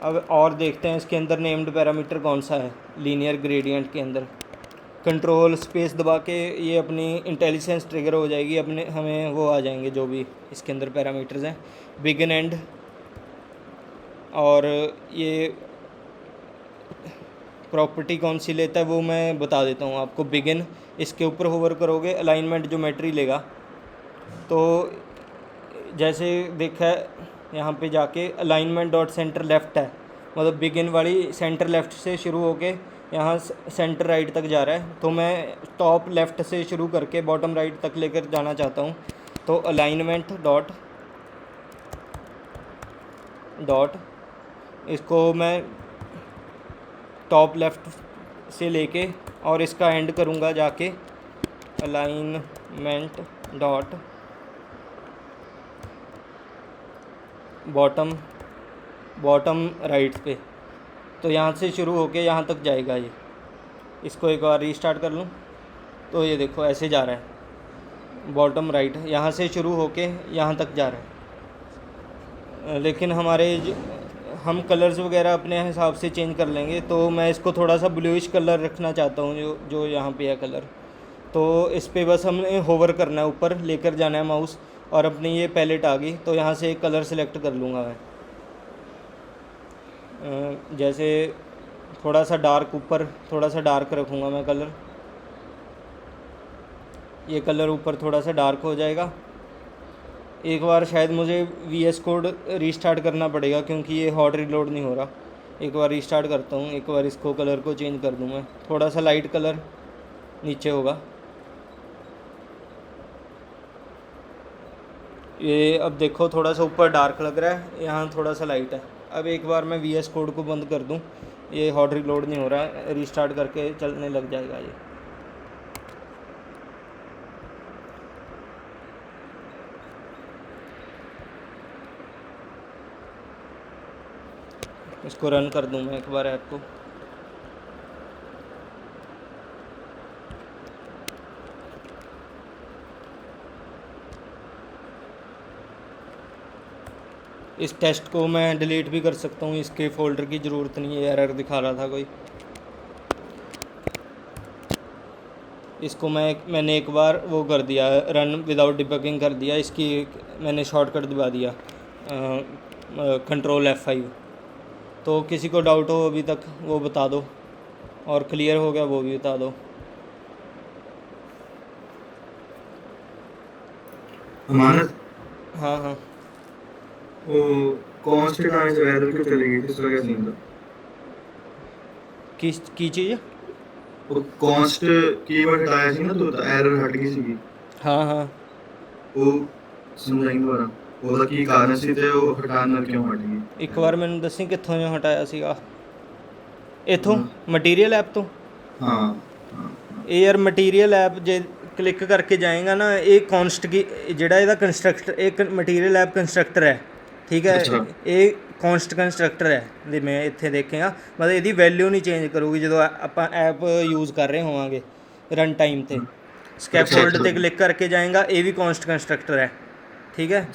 अब और देखते हैं इसके अंदर नेम्ड पैरामीटर कौन सा है लीनियर ग्रेडियंट के अंदर। कंट्रोल स्पेस दबा के ये अपनी इंटेलिजेंस ट्रिगर हो जाएगी, अपने हमें वो आ जाएंगे जो भी इसके अंदर पैरामीटर्स हैं, बिगिन एंड। और ये प्रॉपर्टी कौन सी लेता है वो मैं बता देता हूँ आपको। बिगिन, इसके ऊपर होवर करोगे अलाइनमेंट ज्योमेट्री लेगा। तो जैसे देखा है यहाँ पे जाके अलाइनमेंट डॉट सेंटर लेफ़्ट है, मतलब बिगिन वाली सेंटर लेफ़्ट से शुरू होके यहाँ सेंटर राइट तक जा रहा है। तो मैं टॉप लेफ़्ट से शुरू करके बॉटम राइट तक लेकर जाना चाहता हूँ। तो अलाइनमेंट डॉट इसको मैं टॉप लेफ़्ट से लेके और इसका एंड करूँगा जाके अलाइनमेंट डॉट बॉटम राइट पे। तो यहाँ से शुरू होके यहाँ तक जाएगा ये। इसको एक बार रीस्टार्ट कर लूँ तो ये देखो ऐसे जा रहा है, बॉटम राइट यहाँ से शुरू होके यहाँ तक जा रहा है। लेकिन हम कलर्स वगैरह अपने हिसाब से चेंज कर लेंगे। तो मैं इसको थोड़ा सा ब्लूइश कलर रखना चाहता हूँ, जो यहाँ पे है कलर। तो इस पे बस हमने होवर करना है, ऊपर लेकर जाना है माउस, और अपनी ये पैलेट आ गई। तो यहाँ से एक कलर सेलेक्ट कर लूँगा मैं, जैसे थोड़ा सा डार्क, ऊपर थोड़ा सा डार्क रखूँगा मैं कलर। ये कलर ऊपर थोड़ा सा डार्क हो जाएगा। एक बार शायद मुझे VS कोड रीस्टार्ट करना पड़ेगा क्योंकि ये हॉट रीलोड नहीं हो रहा। एक बार रीस्टार्ट करता हूँ, एक बार इसको कलर को चेंज कर दूँ मैं, थोड़ा सा लाइट कलर नीचे होगा ये। अब देखो थोड़ा सा ऊपर डार्क लग रहा है, यहाँ थोड़ा सा लाइट है। अब एक बार मैं VS कोड को बंद कर दूँ, ये हॉट रीलोड नहीं हो रहा है, रीस्टार्ट करके चलने लग जाएगा ये। इसको रन कर दूँ मैं एक बार ऐप को। इस टेस्ट को मैं डिलीट भी कर सकता हूँ, इसके फ़ोल्डर की ज़रूरत नहीं है, एरर दिखा रहा था कोई। इसको मैंने एक बार वो कर दिया, रन विदाउट डिबगिंग कर दिया, इसकी मैंने शॉर्टकट दबा दिया कंट्रोल F5। तो किसी को डाउट हो अभी तक वो बता दो, और क्लियर हो गया वो भी बता दो। अमानत, हाँ हाँ, वो कांस्टेंट आने से एरर क्यों चली गई थी, इसका क्या सीन था? की चीज़? वो कांस्ट कीवर्ड हटाया सी ना तो एरर हट गई सी। हाँ हाँ, वो समझाएंगे दोबारा, ਉਹਦਾ ਕੀ ਕਾਰਨ ਸੀ ਤੇ ਉਹ ਹਟਾਉਣ ਨਾਲ ਕਿਉਂ ਹਟ ਗਈ? एक बार मैंने दसी कित्थों जो हटाया सीगा, इथों मटीरियल ऐप तो। हाँ ਇਹ ਯਾਰ ਮਟੀਰੀਅਲ ਐਪ ਜੇ ਕਲਿੱਕ ਕਰਕੇ ਜਾਏਗਾ ਨਾ, ਇਹ ਕੌਨਸਟ ਕੀ ਜਿਹੜਾ ਇਹਦਾ ਕੰਸਟਰਕਟਰ, ਇੱਕ ਮਟੀਰੀਅਲ ਐਪ ਕੰਸਟਰਕਟਰ ਹੈ, ਠੀਕ ਹੈ। ਇਹ ਕੌਨਸਟ ਕੰਸਟਰਕਟਰ ਹੈ ਦੇ ਮੈਂ ਇੱਥੇ ਦੇਖੇਗਾ, ਮਤਲਬ ਇਹਦੀ ਵੈਲਿਊ ਨਹੀਂ ਚੇਂਜ ਕਰੂਗੀ ਜਦੋਂ ਆਪਾਂ ਐਪ ਯੂਜ਼ ਕਰ ਰਹੇ ਹੋਵਾਂਗੇ ਰਨ ਟਾਈਮ 'ਤੇ। ਸਕੈਫੋਲਡ 'ਤੇ ਕਲਿੱਕ ਕਰਕੇ ਜਾਏਗਾ, ਇਹ ਵੀ ਕੌਨਸਟ ਕੰਸਟਰਕਟਰ ਹੈ, ਠੀਕ ਹੈ।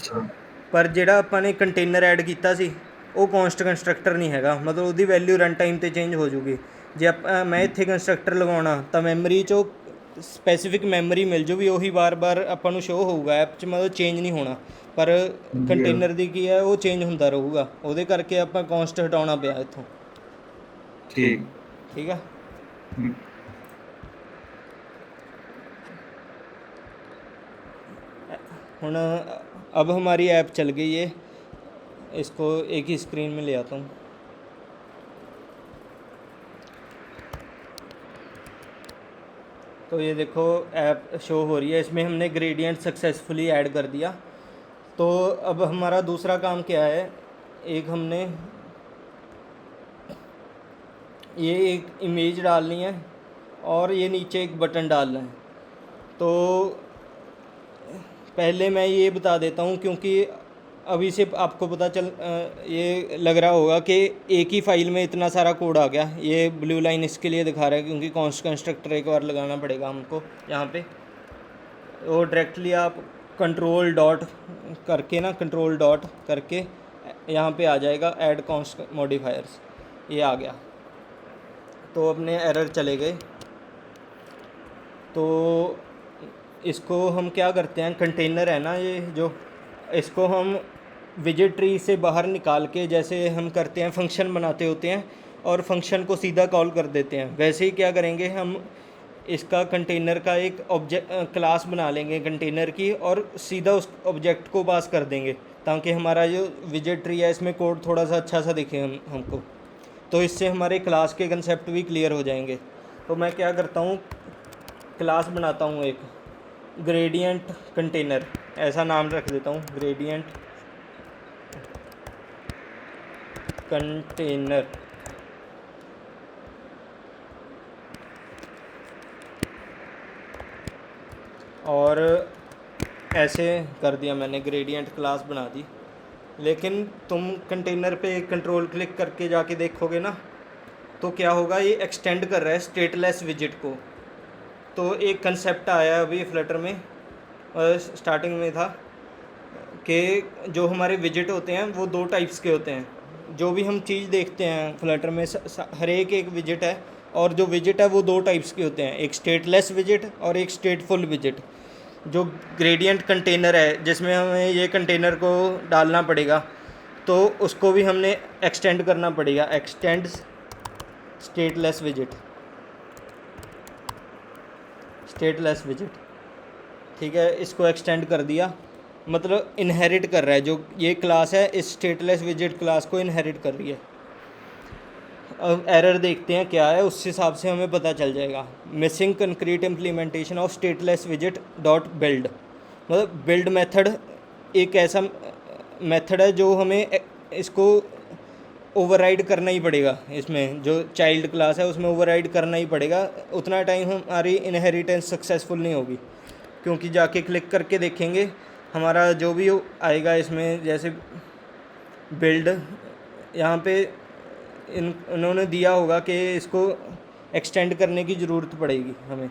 ਪਰ ਜਿਹੜਾ ਆਪਾਂ ਨੇ ਕੰਟੇਨਰ ਐਡ ਕੀਤਾ ਸੀ ਉਹ ਕੌਨਸਟ ਕੰਸਟਰਕਟਰ ਨਹੀਂ ਹੈਗਾ, ਮਤਲਬ ਉਹਦੀ ਵੈਲਿਊ ਰਨ ਟਾਈਮ 'ਤੇ ਚੇਂਜ ਹੋ ਜੂਗੀ। ਜੇ ਮੈਂ ਇੱਥੇ ਕੰਸਟਰਕਟਰ ਲਗਾਉਣਾ ਤਾਂ ਮੈਮਰੀ 'ਚੋਂ ਸਪੈਸੀਫਿਕ ਮੈਮਰੀ ਮਿਲ ਜੂ ਵੀ, ਉਹੀ ਵਾਰ-ਵਾਰ ਆਪਾਂ ਨੂੰ ਸ਼ੋਅ ਹੋਊਗਾ ਐਪ 'ਚ, ਮਤਲਬ ਚੇਂਜ ਨਹੀਂ ਹੋਣਾ। ਪਰ ਕੰਟੇਨਰ ਦੀ ਕੀ ਹੈ, ਉਹ ਚੇਂਜ ਹੁੰਦਾ ਰਹੂਗਾ, ਉਹਦੇ ਕਰਕੇ ਆਪਾਂ ਕੌਨਸਟ ਹਟਾਉਣਾ ਪਿਆ ਇੱਥੋਂ। ठीक है। ਹੁਣ अब हमारी ऐप चल गई है, इसको एक ही स्क्रीन में ले आता हूँ। तो ये देखो ऐप शो हो रही है, इसमें हमने ग्रेडियंट सक्सेसफुली ऐड कर दिया। तो अब हमारा दूसरा काम क्या है, एक हमने ये एक इमेज डालनी है और ये नीचे एक बटन डालना है। तो पहले मैं ये बता देता हूँ, क्योंकि अभी से आपको पता ये लग रहा होगा कि एक ही फाइल में इतना सारा कोड आ गया। ये ब्लू लाइन इसके लिए दिखा रहा है क्योंकि कॉन्स्ट कंस्ट्रक्टर एक बार लगाना पड़ेगा हमको यहाँ पे। वो डायरेक्टली आप कंट्रोल डॉट करके यहाँ पे आ जाएगा ऐड कॉन्स्ट मॉडिफायर्स, ये आ गया। तो अपने एरर चले गए। तो इसको हम क्या करते हैं, कंटेनर है ना ये जो, इसको हम विजेट ट्री से बाहर निकाल के, जैसे हम करते हैं फंक्शन बनाते होते हैं और फंक्शन को सीधा कॉल कर देते हैं, वैसे ही क्या करेंगे हम इसका कंटेनर का एक क्लास बना लेंगे कंटेनर की और सीधा उस ऑब्जेक्ट को पास कर देंगे, ताकि हमारा जो विजेट ट्री है इसमें कोड थोड़ा सा अच्छा सा दिखे हमको। तो इससे हमारे क्लास के कंसेप्ट भी क्लियर हो जाएंगे। तो मैं क्या करता हूँ, क्लास बनाता हूँ एक ग्रेडियंट कंटेनर, ऐसा नाम रख देता हूँ ग्रेडियंट कंटेनर। और ऐसे कर दिया मैंने, ग्रेडियंट क्लास बना दी। लेकिन तुम कंटेनर पे कंट्रोल क्लिक करके जाके देखोगे ना, तो क्या होगा, ये एक्सटेंड कर रहा है स्टेटलेस विजेट को। तो एक कंसेप्ट आया अभी फ्लटर में, स्टार्टिंग में था कि जो हमारे विजेट होते हैं वो दो टाइप्स के होते हैं। जो भी हम चीज़ देखते हैं फ्लटर में हर एक विजेट है, और जो विजेट है वो दो टाइप्स के होते हैं, एक स्टेटलेस विजेट और एक स्टेटफुल विजेट। जो ग्रेडियंट कंटेनर है जिसमें हमें ये कंटेनर को डालना पड़ेगा, तो उसको भी हमने एक्सटेंड करना पड़ेगा, एक्सटेंड स्टेटलेस विजेट, ठीक है। इसको एक्सटेंड कर दिया, मतलब इनहेरिट कर रहा है, जो ये क्लास है इस स्टेटलेस विजेट क्लास को इनहेरिट कर रही है। अब एरर देखते हैं क्या है, उस हिसाब से हमें पता चल जाएगा। Missing concrete implementation of stateless विजेट डॉट बिल्ड, मतलब बिल्ड मेथड एक ऐसा मेथड है जो हमें इसको ओवरराइड करना ही पड़ेगा। इसमें जो चाइल्ड क्लास है उसमें ओवरराइड करना ही पड़ेगा, उतना टाइम हमारी इनहेरिटेंस सक्सेसफुल नहीं होगी। क्योंकि जाके क्लिक करके देखेंगे हमारा जो भी आएगा इसमें, जैसे बिल्ड यहाँ पे इन्होंने दिया होगा कि इसको एक्सटेंड करने की ज़रूरत पड़ेगी हमें।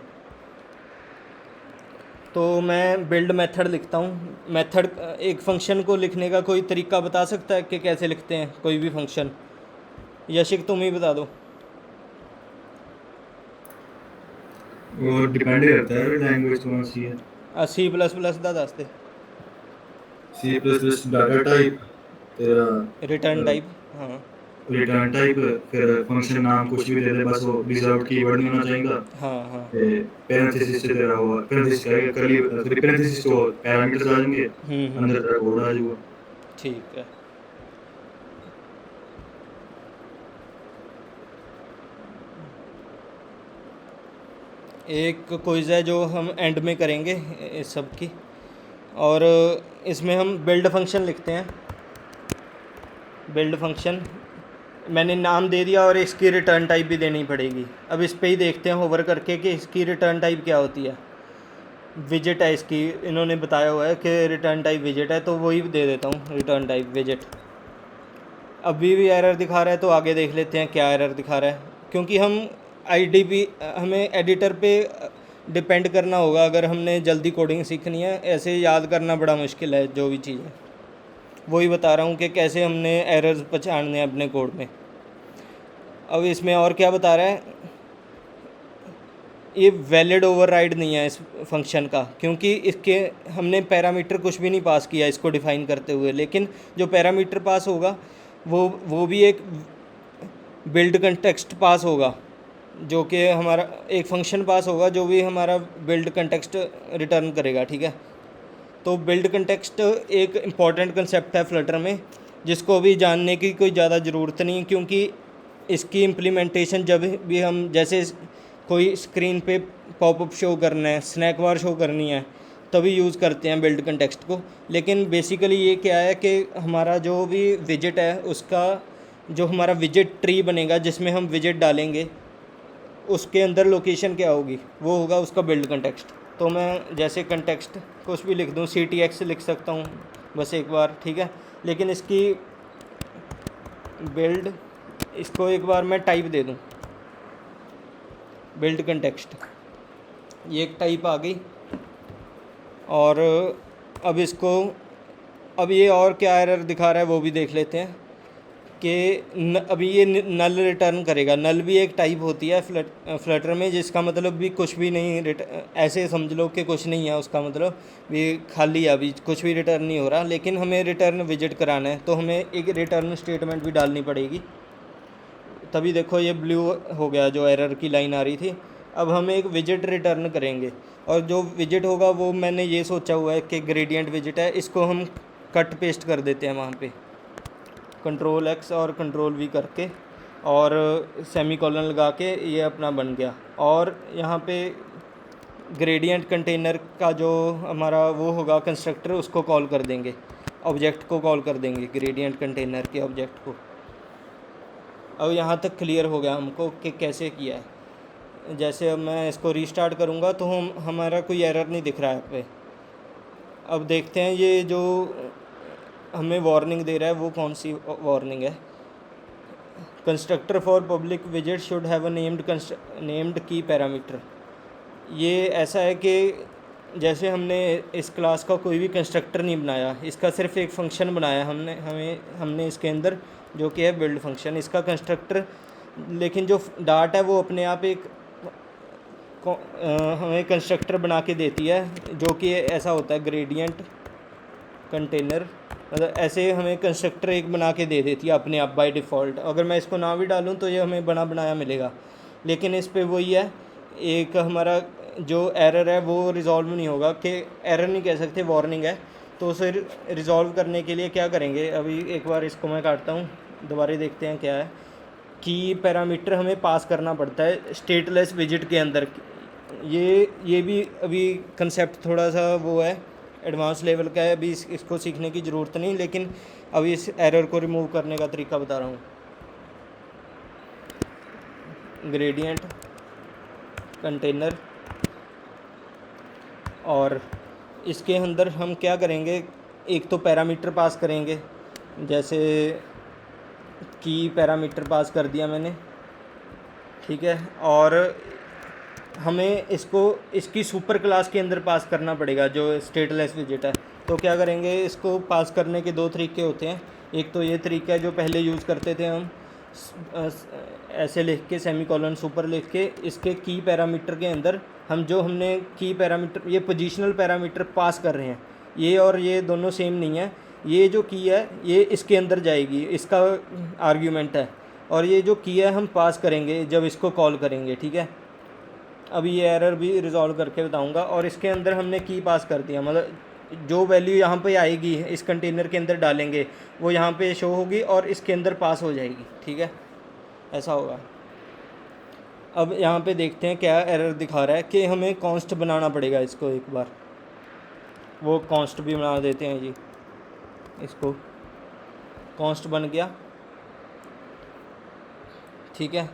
तो मैं बिल्ड मेथड लिखता हूँ। मेथड, एक फ़ंक्शन को लिखने का कोई तरीका बता सकता है कि कैसे लिखते हैं कोई भी फंक्शन? यशिक तुम ही बता दो। वो डिपेंड करता है लैंग्वेज कौन सी है। C++ ਦਾ ਦੱਸ ਦੇ। C++ डाटा टाइप, तेरा रिटर्न टाइप, हाँ रिटर्न टाइप, फिर फंक्शन नाम कुछ भी दे दे, बस वो रिजर्व्ड कीवर्ड नहीं होना चाहिए। हाँ हाँ पैरेंथेसिस से तेरा हुआ, पैरेंथेसिस क्या है, कर्ली फिर पैरेंथेसिस तो पैरामीटर्स आ जाएंगे, अंदर तेरा कोड आ जाएगा। ठीक है। एक क्विज़ है जो हम एंड में करेंगे इस सब की, और इसमें हम बिल्ड फंक्शन लिखते हैं। बिल्ड फंक्शन मैंने नाम दे दिया और इसकी रिटर्न टाइप भी देनी पड़ेगी। अब इस पे ही देखते हैं होवर करके कि इसकी रिटर्न टाइप क्या होती है। विजेट है इसकी, इन्होंने बताया हुआ है कि रिटर्न टाइप विजेट है, तो वही दे देता हूँ, रिटर्न टाइप विजेट। अभी भी एरर दिखा रहा है, तो आगे देख लेते हैं क्या एरर दिखा रहा है। क्योंकि हमें एडिटर पे डिपेंड करना होगा अगर हमने जल्दी कोडिंग सीखनी है। ऐसे याद करना बड़ा मुश्किल है जो भी चीज़ है, वही बता रहा हूँ कि कैसे हमने एरर्स पहचानने हैं अपने कोड में। अब इसमें और क्या बता रहा है, ये वैलिड ओवरराइड नहीं है इस फंक्शन का, क्योंकि इसके हमने पैरामीटर कुछ भी नहीं पास किया इसको डिफ़ाइन करते हुए। लेकिन जो पैरामीटर पास होगा वो भी एक बिल्ड कंटेक्स्ट पास होगा, जो कि हमारा एक फंक्शन पास होगा जो भी हमारा बिल्ड कंटेक्स्ट रिटर्न करेगा, ठीक है। तो बिल्ड कंटेक्स्ट एक इम्पॉर्टेंट कंसेप्ट है फ्लटर में, जिसको भी जानने की कोई ज़्यादा ज़रूरत नहीं, क्योंकि इसकी इम्प्लीमेंटेशन जब भी हम जैसे कोई स्क्रीन पे पॉपअप शो करना है, स्नैक बार शो करनी है, तभी यूज़ करते हैं बिल्ड कंटेक्स्ट को। लेकिन बेसिकली ये क्या है कि हमारा जो भी विजेट है उसका जो हमारा विजेट ट्री बनेगा जिसमें हम विजेट डालेंगे उसके अंदर लोकेशन क्या होगी, वो होगा उसका बिल्ड कंटेक्स्ट। तो मैं जैसे कंटेक्स्ट कुछ भी लिख दूँ, CTX लिख सकता हूँ बस एक बार, ठीक है। लेकिन इसकी बिल्ड, इसको एक बार मैं टाइप दे दूँ बिल्ड कंटेक्स्ट, ये एक टाइप आ गई। और अब इसको, अब ये और क्या एरर दिखा रहा है वो भी देख लेते हैं कि अभी ये नल रिटर्न करेगा। नल भी एक टाइप होती है फ्लटर में, जिसका मतलब भी कुछ भी नहीं, ऐसे समझ लो कि कुछ नहीं है, उसका मतलब भी खाली है, अभी कुछ भी रिटर्न नहीं हो रहा। लेकिन हमें रिटर्न विजिट कराना है तो हमें एक रिटर्न स्टेटमेंट भी डालनी पड़ेगी, तभी देखो ये ब्लू हो गया जो एरर की लाइन आ रही थी। अब हम एक विजिट रिटर्न करेंगे और जो विजिट होगा वो मैंने ये सोचा हुआ है कि ग्रेडियंट विजिट है, इसको हम कट पेस्ट कर देते हैं वहाँ पे, Ctrl+X और Ctrl+V करके और सेमीकोलन लगा के ये अपना बन गया। और यहाँ पे ग्रेडियंट कंटेनर का जो हमारा वो होगा कंस्ट्रक्टर, उसको कॉल कर देंगे, ऑब्जेक्ट को कॉल कर देंगे ग्रेडियंट कंटेनर के ऑब्जेक्ट को। अब यहाँ तक क्लियर हो गया हमको कि कैसे किया है। जैसे अब मैं इसको रीस्टार्ट करूँगा तो हमारा कोई एरर नहीं दिख रहा है पे। अब देखते हैं ये जो हमें वार्निंग दे रहा है वो कौन सी वार्निंग है। Constructor for public visit should have a named की पैरामीटर। ये ऐसा है कि जैसे हमने इस क्लास का कोई भी कंस्ट्रक्टर नहीं बनाया, इसका सिर्फ एक फ़ंक्शन बनाया हमने इसके अंदर, जो कि है बिल्ड फंक्शन, इसका कंस्ट्रक्टर। लेकिन जो डाट है वो अपने आप एक हमें कंस्ट्रक्टर बना के देती है, जो कि ऐसा होता है ग्रेडियंट कंटेनर, मतलब ऐसे हमें कंस्ट्रक्टर एक बना के दे देती है अपने आप बाय डिफ़ॉल्ट। अगर मैं इसको ना भी डालूँ तो ये हमें बना बनाया मिलेगा। लेकिन इस पे वही है, एक हमारा जो एरर है वो रिज़ॉल्व नहीं होगा, कि एरर नहीं कह सकते, वार्निंग है। तो उसे रिज़ॉल्व करने के लिए क्या करेंगे, अभी एक बार इसको मैं काटता हूँ, दोबारा देखते हैं क्या है। की पैरामीटर हमें पास करना पड़ता है स्टेटलेस विजिट के अंदर। ये भी अभी कंसेप्ट थोड़ा सा वो है, एडवांस लेवल का है, अभी इसको सीखने की ज़रूरत नहीं। लेकिन अभी इस एरर को रिमूव करने का तरीका बता रहा हूँ। ग्रेडियंट कंटेनर, और इसके अंदर हम क्या करेंगे, एक तो पैरामीटर पास करेंगे, जैसे की पैरामीटर पास कर दिया मैंने, ठीक है। और हमें इसको इसकी सुपर क्लास के अंदर पास करना पड़ेगा जो स्टेटलेस विजिट है। तो क्या करेंगे, इसको पास करने के दो तरीके होते हैं। एक तो ये तरीका है जो पहले यूज़ करते थे हम, ऐसे लिख के सेमीकोलन सुपर लिख के इसके की पैरामीटर के अंदर हम जो हमने की पैरामीटर, ये पोजीशनल पैरामीटर पास कर रहे हैं, ये और ये दोनों सेम नहीं है। ये जो की है ये इसके अंदर जाएगी, इसका आर्ग्यूमेंट है, और ये जो की है हम पास करेंगे जब इसको कॉल करेंगे, ठीक है। अभी ये एरर भी रिज़ॉल्व करके बताऊंगा। और इसके अंदर हमने की पास कर दिया, मतलब जो वैल्यू यहाँ पे आएगी इस कंटेनर के अंदर डालेंगे वो यहाँ पे शो होगी और इसके अंदर पास हो जाएगी, ठीक है, ऐसा होगा। अब यहाँ पे देखते हैं क्या एरर दिखा रहा है, कि हमें कॉन्स्ट बनाना पड़ेगा इसको एक बार। वो कॉन्स्ट भी बना देते हैं जी, इसको कॉन्स्ट बन गया, ठीक है।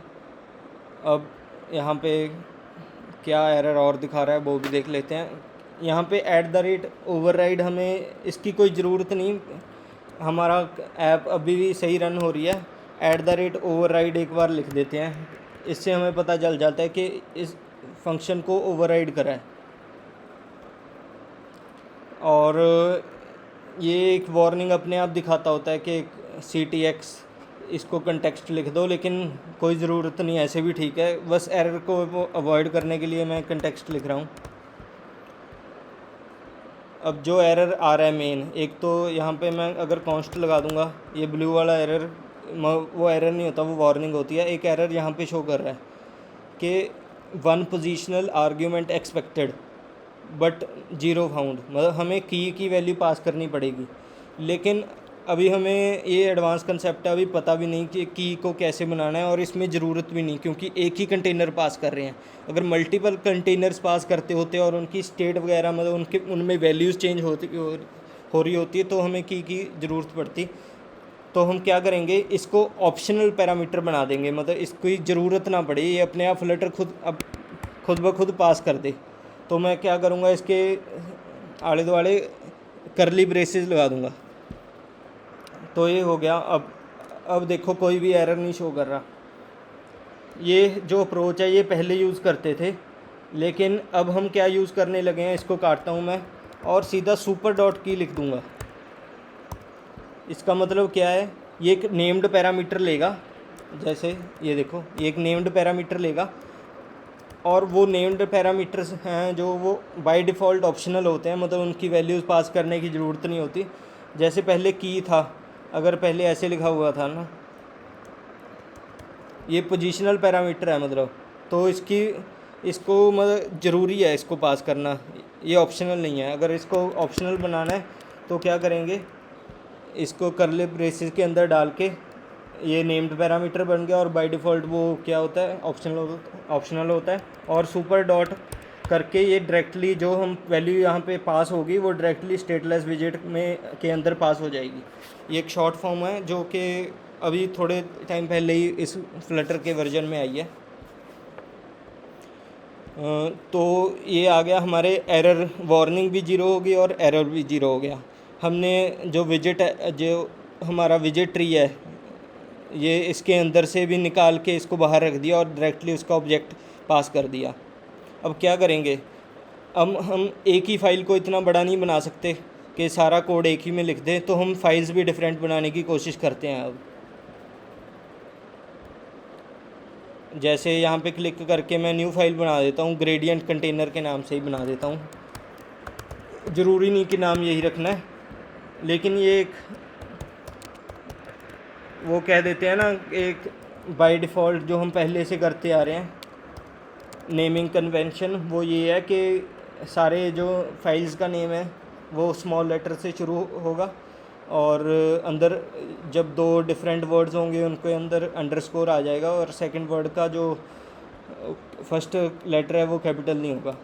अब यहाँ पे क्या एरर और दिखा रहा है वो भी देख लेते हैं। यहाँ पे @ ओवरराइड, हमें इसकी कोई ज़रूरत नहीं, हमारा ऐप अभी भी सही रन हो रही है। @ ओवरराइड एक बार लिख देते हैं, इससे हमें पता चल जाता है कि इस फंक्शन को ओवरराइड करा है। और ये एक वार्निंग अपने आप दिखाता होता है कि CTX इसको कंटेक्स्ट लिख दो, लेकिन कोई ज़रूरत नहीं, ऐसे भी ठीक है। बस एरर को अवॉइड करने के लिए मैं कंटेक्स्ट लिख रहा हूँ। अब जो एरर आ रहा है मेन, एक तो यहाँ पे मैं अगर कॉन्स्ट लगा दूँगा, ये ब्लू वाला एरर वो एरर नहीं होता, वो वार्निंग होती है। एक एरर यहाँ पे शो कर रहा है कि 1 positional argument expected but 0 found, मतलब हमें की वैल्यू पास करनी पड़ेगी। लेकिन अभी हमें ये एडवांस कंसेप्ट है, अभी पता भी नहीं कि की को कैसे बनाना है, और इसमें ज़रूरत भी नहीं, क्योंकि एक ही कंटेनर पास कर रहे हैं। अगर मल्टीपल कंटेनर्स पास करते होते और उनकी स्टेट वगैरह मतलब उनके उनमें वैल्यूज़ चेंज हो रही होती है तो हमें की ज़रूरत पड़ती। तो हम क्या करेंगे, इसको ऑप्शनल पैरामीटर बना देंगे, मतलब इसकी ज़रूरत ना पड़े, ये अपने आप फ्लटर खुद ब खुद पास कर दे। तो मैं क्या करूँगा, इसके आले दुआले करली ब्रेसेस लगा दूँगा। तो ये हो गया। अब देखो कोई भी एरर नहीं शो कर रहा। ये जो अप्रोच है ये पहले यूज़ करते थे, लेकिन अब हम क्या यूज़ करने लगे हैं, इसको काटता हूँ मैं और सीधा सुपर डॉट की लिख दूँगा। इसका मतलब क्या है, ये एक नेम्ड पैरामीटर लेगा, जैसे ये देखो ये एक नेम्ड पैरामीटर लेगा, और वो नेम्ड पैरामीटर्स हैं जो वो बाय डिफ़ॉल्ट ऑप्शनल होते हैं, मतलब उनकी वैल्यूज़ पास करने की ज़रूरत नहीं होती। जैसे पहले की था, अगर पहले ऐसे लिखा हुआ था ना, ये पोजीशनल पैरामीटर है मतलब, तो इसको मतलब ज़रूरी है इसको पास करना, ये ऑप्शनल नहीं है। अगर इसको ऑप्शनल बनाना है तो क्या करेंगे, इसको करली ब्रेसेस के अंदर डाल के ये नेम्ड पैरामीटर बन गया, और बाय डिफ़ॉल्ट वो क्या होता है, ऑप्शनल होता है। और सुपर डॉट करके ये डायरेक्टली जो हम वैल्यू यहाँ पे पास होगी वो डायरेक्टली स्टेटलेस विजेट में के अंदर पास हो जाएगी। ये एक शॉर्ट फॉर्म है जो कि अभी थोड़े टाइम पहले ही इस फ्लटर के वर्जन में आई है। तो ये आ गया हमारे एरर, वार्निंग भी ज़ीरो होगी और एरर भी ज़ीरो हो गया। हमने जो विजेट है, जो हमारा विजेट ट्री है, ये इसके अंदर से भी निकाल के इसको बाहर रख दिया और डायरेक्टली उसका ऑब्जेक्ट पास कर दिया। अब क्या करेंगे, अब हम एक ही फ़ाइल को इतना बड़ा नहीं बना सकते कि सारा कोड एक ही में लिख दें, तो हम फाइल्स भी डिफरेंट बनाने की कोशिश करते हैं। अब जैसे यहाँ पे क्लिक करके मैं न्यू फाइल बना देता हूँ, ग्रेडियंट कंटेनर के नाम से ही बना देता हूँ। ज़रूरी नहीं कि नाम यही रखना है, लेकिन ये एक वो कह देते हैं ना, एक बाय डिफ़ॉल्ट जो हम पहले से करते आ रहे हैं नेमिंग कन्वेंशन, वो ये है कि सारे जो फाइल्स का नेम है वो स्मॉल लेटर से शुरू होगा, और अंदर जब दो डिफरेंट वर्ड्स होंगे उनके अंदर अंडरस्कोर आ जाएगा, और सेकंड वर्ड का जो फर्स्ट लेटर है वो कैपिटल नहीं होगा।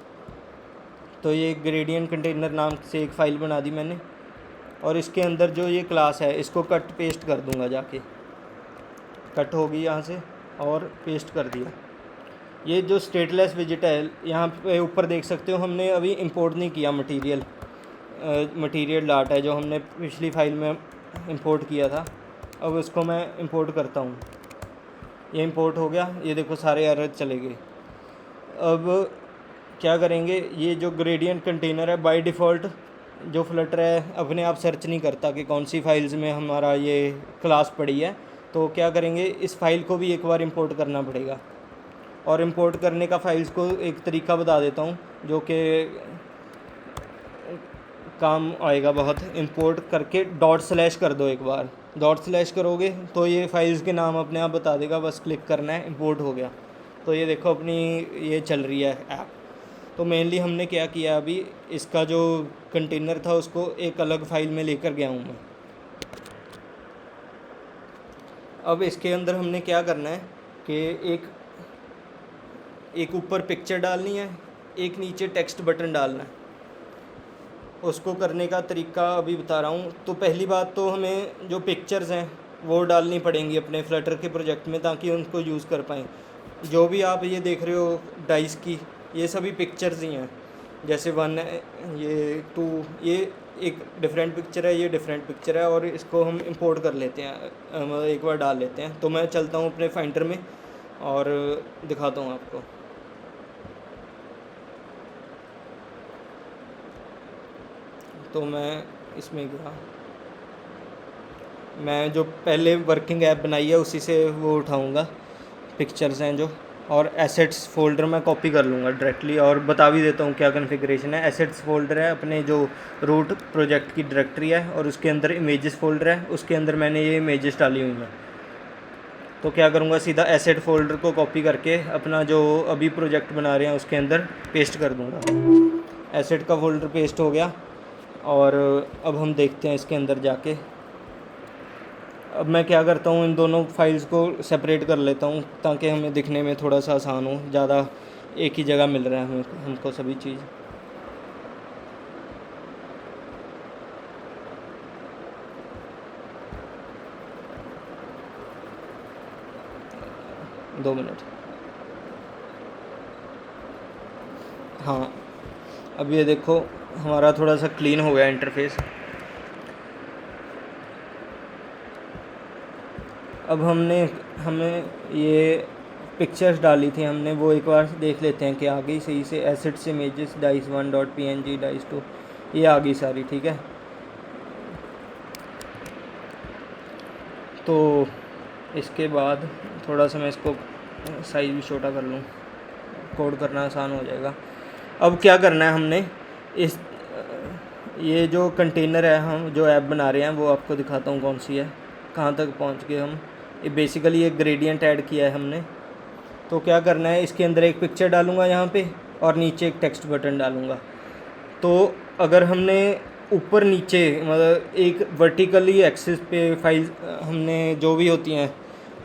तो ये ग्रेडियंट कंटेनर नाम से एक फ़ाइल बना दी मैंने, और इसके अंदर जो ये क्लास है इसको कट पेस्ट कर दूंगा, जाके कट होगी यहाँ से और पेस्ट कर दिया। ये जो स्टेटलेस विजिट है यहाँ पे ऊपर देख सकते हो, हमने अभी इंपोर्ट नहीं किया मटेरियल डाटा है जो हमने पिछली फाइल में इंपोर्ट किया था। अब इसको मैं इंपोर्ट करता हूँ, ये इंपोर्ट हो गया। ये देखो सारे एरर चले गए। अब क्या करेंगे, ये जो ग्रेडियंट कंटेनर है बाय डिफ़ॉल्ट जो फ्लटर है अपने आप सर्च नहीं करता कि कौन सी फाइल्स में हमारा ये क्लास पड़ी है। तो क्या करेंगे, इस फाइल को भी एक बार इंपोर्ट करना पड़ेगा, और इंपोर्ट करने का फाइल्स को एक तरीका बता देता हूँ जो कि काम आएगा बहुत। इंपोर्ट करके डॉट/ कर दो, एक बार डॉट/ करोगे तो ये फाइल्स के नाम अपने आप बता देगा, बस क्लिक करना है, इंपोर्ट हो गया। तो ये देखो अपनी ये चल रही है ऐप। तो मेनली हमने क्या किया, अभी इसका जो कंटेनर था उसको एक अलग फ़ाइल में लेकर गया हूँ मैं। अब इसके अंदर हमने क्या करना है कि एक ऊपर पिक्चर डालनी है, एक नीचे टेक्स्ट बटन डालना है। उसको करने का तरीका अभी बता रहा हूँ। तो पहली बात तो हमें जो पिक्चर्स हैं वो डालनी पड़ेंगी अपने फ्लटर के प्रोजेक्ट में, ताकि उनको यूज़ कर पाएँ। जो भी आप ये देख रहे हो डाइस की, ये सभी पिक्चर्स ही हैं। जैसे 1 है, ये 2, ये एक डिफरेंट पिक्चर है, ये डिफरेंट पिक्चर है, और इसको हम इंपोर्ट कर लेते हैं, एक बार डाल लेते हैं। तो मैं चलता हूँ अपने फाइंडर में और दिखाता हूँ आपको। तो मैं इसमें गया, मैं जो पहले वर्किंग ऐप बनाई है उसी से वो उठाऊँगा, पिक्चर्स हैं जो, और एसेट्स फ़ोल्डर मैं कॉपी कर लूँगा डायरेक्टली, और बता भी देता हूँ क्या कॉन्फ़िगरेशन है। एसेट्स फ़ोल्डर है अपने जो रूट प्रोजेक्ट की डायरेक्टरी है, और उसके अंदर इमेजेस फ़ोल्डर है, उसके अंदर मैंने ये इमेजेस डाली हुई हैं। तो क्या करूँगा, सीधा एसेट फ़ोल्डर को कॉपी करके अपना जो अभी प्रोजेक्ट बना रहे हैं उसके अंदर पेस्ट कर दूँगा। एसेट का फ़ोल्डर पेस्ट हो गया, और अब हम देखते हैं इसके अंदर जाके अब मैं क्या करता हूँ, इन दोनों फाइल्स को सेपरेट कर लेता हूँ ताकि हमें दिखने में थोड़ा सा आसान हो, ज़्यादा एक ही जगह मिल रहा है हमें हमको सभी चीज़। दो मिनट। हाँ, अब ये देखो हमारा थोड़ा सा क्लीन हो गया इंटरफेस। अब हमें ये पिक्चर्स डाली थी हमने, वो एक बार देख लेते हैं कि आ गई सही से। Assets images dice1 .png dice2 ये आ गई सारी, ठीक है। तो इसके बाद थोड़ा सा मैं इसको साइज़ भी छोटा कर लूँ, कोड करना आसान हो जाएगा। अब क्या करना है हमने, इस ये जो कंटेनर है हम जो ऐप बना रहे हैं वो आपको दिखाता हूँ कौन सी है, कहाँ तक पहुँच गए हम। ये बेसिकली एक ग्रेडियंट ऐड किया है हमने। तो क्या करना है, इसके अंदर एक पिक्चर डालूँगा यहाँ पे और नीचे एक टेक्स्ट बटन डालूँगा। तो अगर हमने ऊपर नीचे मतलब एक वर्टिकली एक्सिस पे फाइल हमने जो भी होती हैं,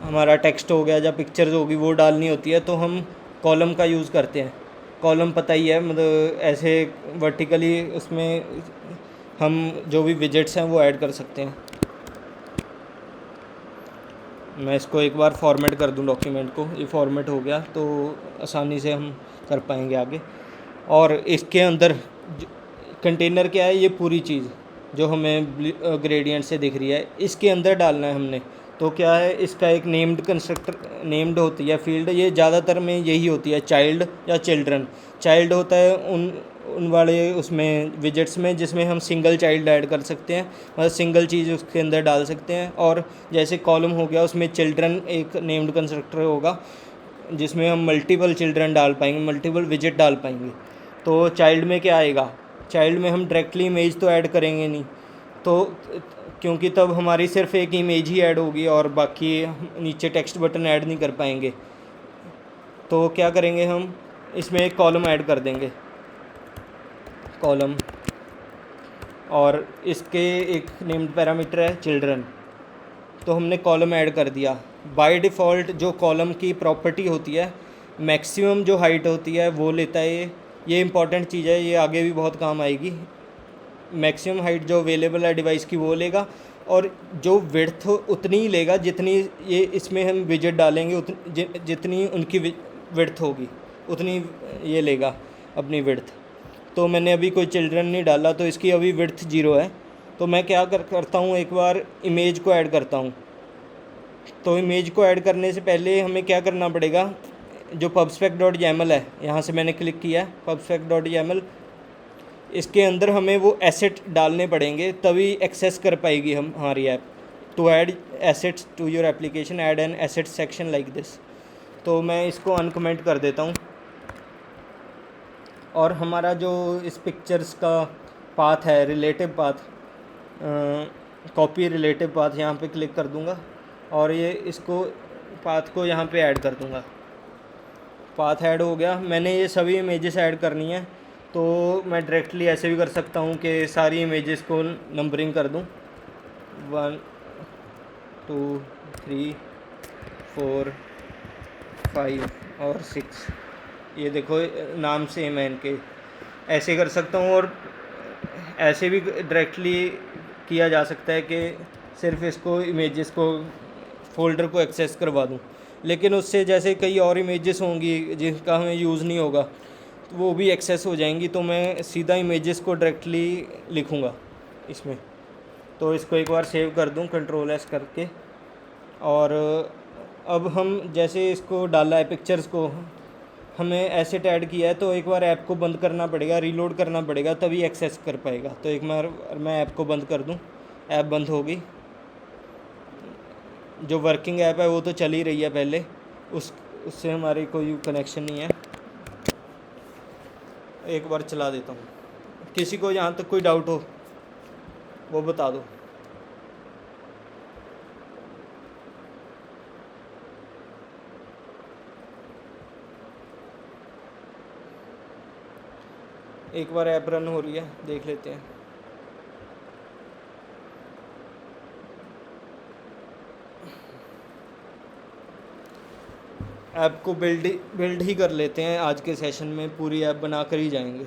हमारा टेक्स्ट हो गया या पिक्चर्स होगी वो डालनी होती है, तो हम कॉलम का यूज़ करते हैं। कॉलम पता ही है, मतलब ऐसे वर्टिकली उसमें हम जो भी विजेट्स हैं वो ऐड कर सकते हैं। मैं इसको एक बार फॉर्मेट कर दूं डॉक्यूमेंट को, ये फॉर्मेट हो गया तो आसानी से हम कर पाएंगे आगे। और इसके अंदर कंटेनर क्या है, ये पूरी चीज़ जो हमें ग्रेडियंट से दिख रही है इसके अंदर डालना है हमने। तो क्या है, इसका एक नेम्ड कंस्ट्रक्टर नेम्ड होती है फील्ड, ये ज़्यादातर में यही होती है, चाइल्ड या चिल्ड्रन। चाइल्ड होता है उन वाले उसमें विजेट्स में जिसमें हम सिंगल चाइल्ड ऐड कर सकते हैं, मतलब सिंगल चीज़ उसके अंदर डाल सकते हैं। और जैसे कॉलम हो गया उसमें चिल्ड्रन एक नेम्ड कंस्ट्रक्टर होगा जिसमें हम मल्टीपल चिल्ड्रन डाल पाएंगे, मल्टीपल विजेट डाल पाएंगे। तो चाइल्ड में क्या आएगा, चाइल्ड में हम डायरेक्टली इमेज तो ऐड करेंगे नहीं, तो क्योंकि तब हमारी सिर्फ एक इमेज ही ऐड होगी और बाकी नीचे टेक्स्ट बटन ऐड नहीं कर पाएंगे। तो क्या करेंगे, हम इसमें एक कॉलम ऐड कर देंगे, कॉलम, और इसके एक नेम्ड पैरामीटर है चिल्ड्रन। तो हमने कॉलम ऐड कर दिया। बाय डिफ़ॉल्ट जो कॉलम की प्रॉपर्टी होती है, मैक्सिमम जो हाइट होती है वो लेता है ये इंपॉर्टेंट चीज़ है, ये आगे भी बहुत काम आएगी। मैक्सिमम हाइट जो अवेलेबल है डिवाइस की वो लेगा, और जो विड्थ उतनी ही लेगा जितनी ये इसमें हम विजेट डालेंगे, जितनी उनकी विड्थ होगी उतनी ये लेगा अपनी विड्थ। तो मैंने अभी कोई चिल्ड्रन नहीं डाला तो इसकी अभी विड्थ 0 है। तो मैं क्या करता हूँ, एक बार इमेज को ऐड करता हूँ। तो इमेज को ऐड करने से पहले हमें क्या करना पड़ेगा, जो pubspec.yaml है, यहाँ से मैंने क्लिक किया pubspec.yaml, इसके अंदर हमें वो एसेट डालने पड़ेंगे तभी एक्सेस कर पाएगी हमारी app. To add assets to your application add an asset section like this. तो मैं इसको अनकमेंट कर देता हूँ। और हमारा जो इस पिक्चर्स का पाथ है, relative path, copy relative path, यहाँ पे क्लिक कर दूँगा और ये इसको पाथ को यहाँ पे ऐड कर दूँगा। पाथ ऐड हो गया। मैंने ये सभी इमेजेस ऐड करनी है, तो मैं डायरेक्टली ऐसे भी कर सकता हूँ कि सारी इमेजेस को नंबरिंग कर दूँ, 1 2 3 4 5 और 6। ये देखो नाम सेम है इनके, ऐसे कर सकता हूँ। और ऐसे भी डायरेक्टली किया जा सकता है कि सिर्फ इसको इमेजेस को फ़ोल्डर को एक्सेस करवा दूँ, लेकिन उससे जैसे कई और इमेजेस होंगी जिनका हमें यूज़ नहीं होगा तो वो भी एक्सेस हो जाएंगी। तो मैं सीधा इमेजेस को डायरेक्टली लिखूँगा इसमें। तो इसको एक बार सेव कर दूँ Ctrl+S करके। और अब हम जैसे इसको डाला है पिक्चर्स को, हमें एसेट ऐड किया है, तो एक बार ऐप को बंद करना पड़ेगा, रीलोड करना पड़ेगा तभी एक्सेस कर पाएगा। तो एक बार मैं ऐप को बंद कर दूं, ऐप बंद होगी। जो वर्किंग ऐप है वो तो चल ही रही है पहले, उससे हमारी कोई कनेक्शन नहीं है। एक बार चला देता हूँ, किसी को यहाँ तक कोई डाउट हो वो बता दो। एक बार ऐप रन हो रही है, देख लेते हैं। ऐप को बिल्ड ही कर लेते हैं आज के सेशन में, पूरी ऐप बना कर ही जाएंगे।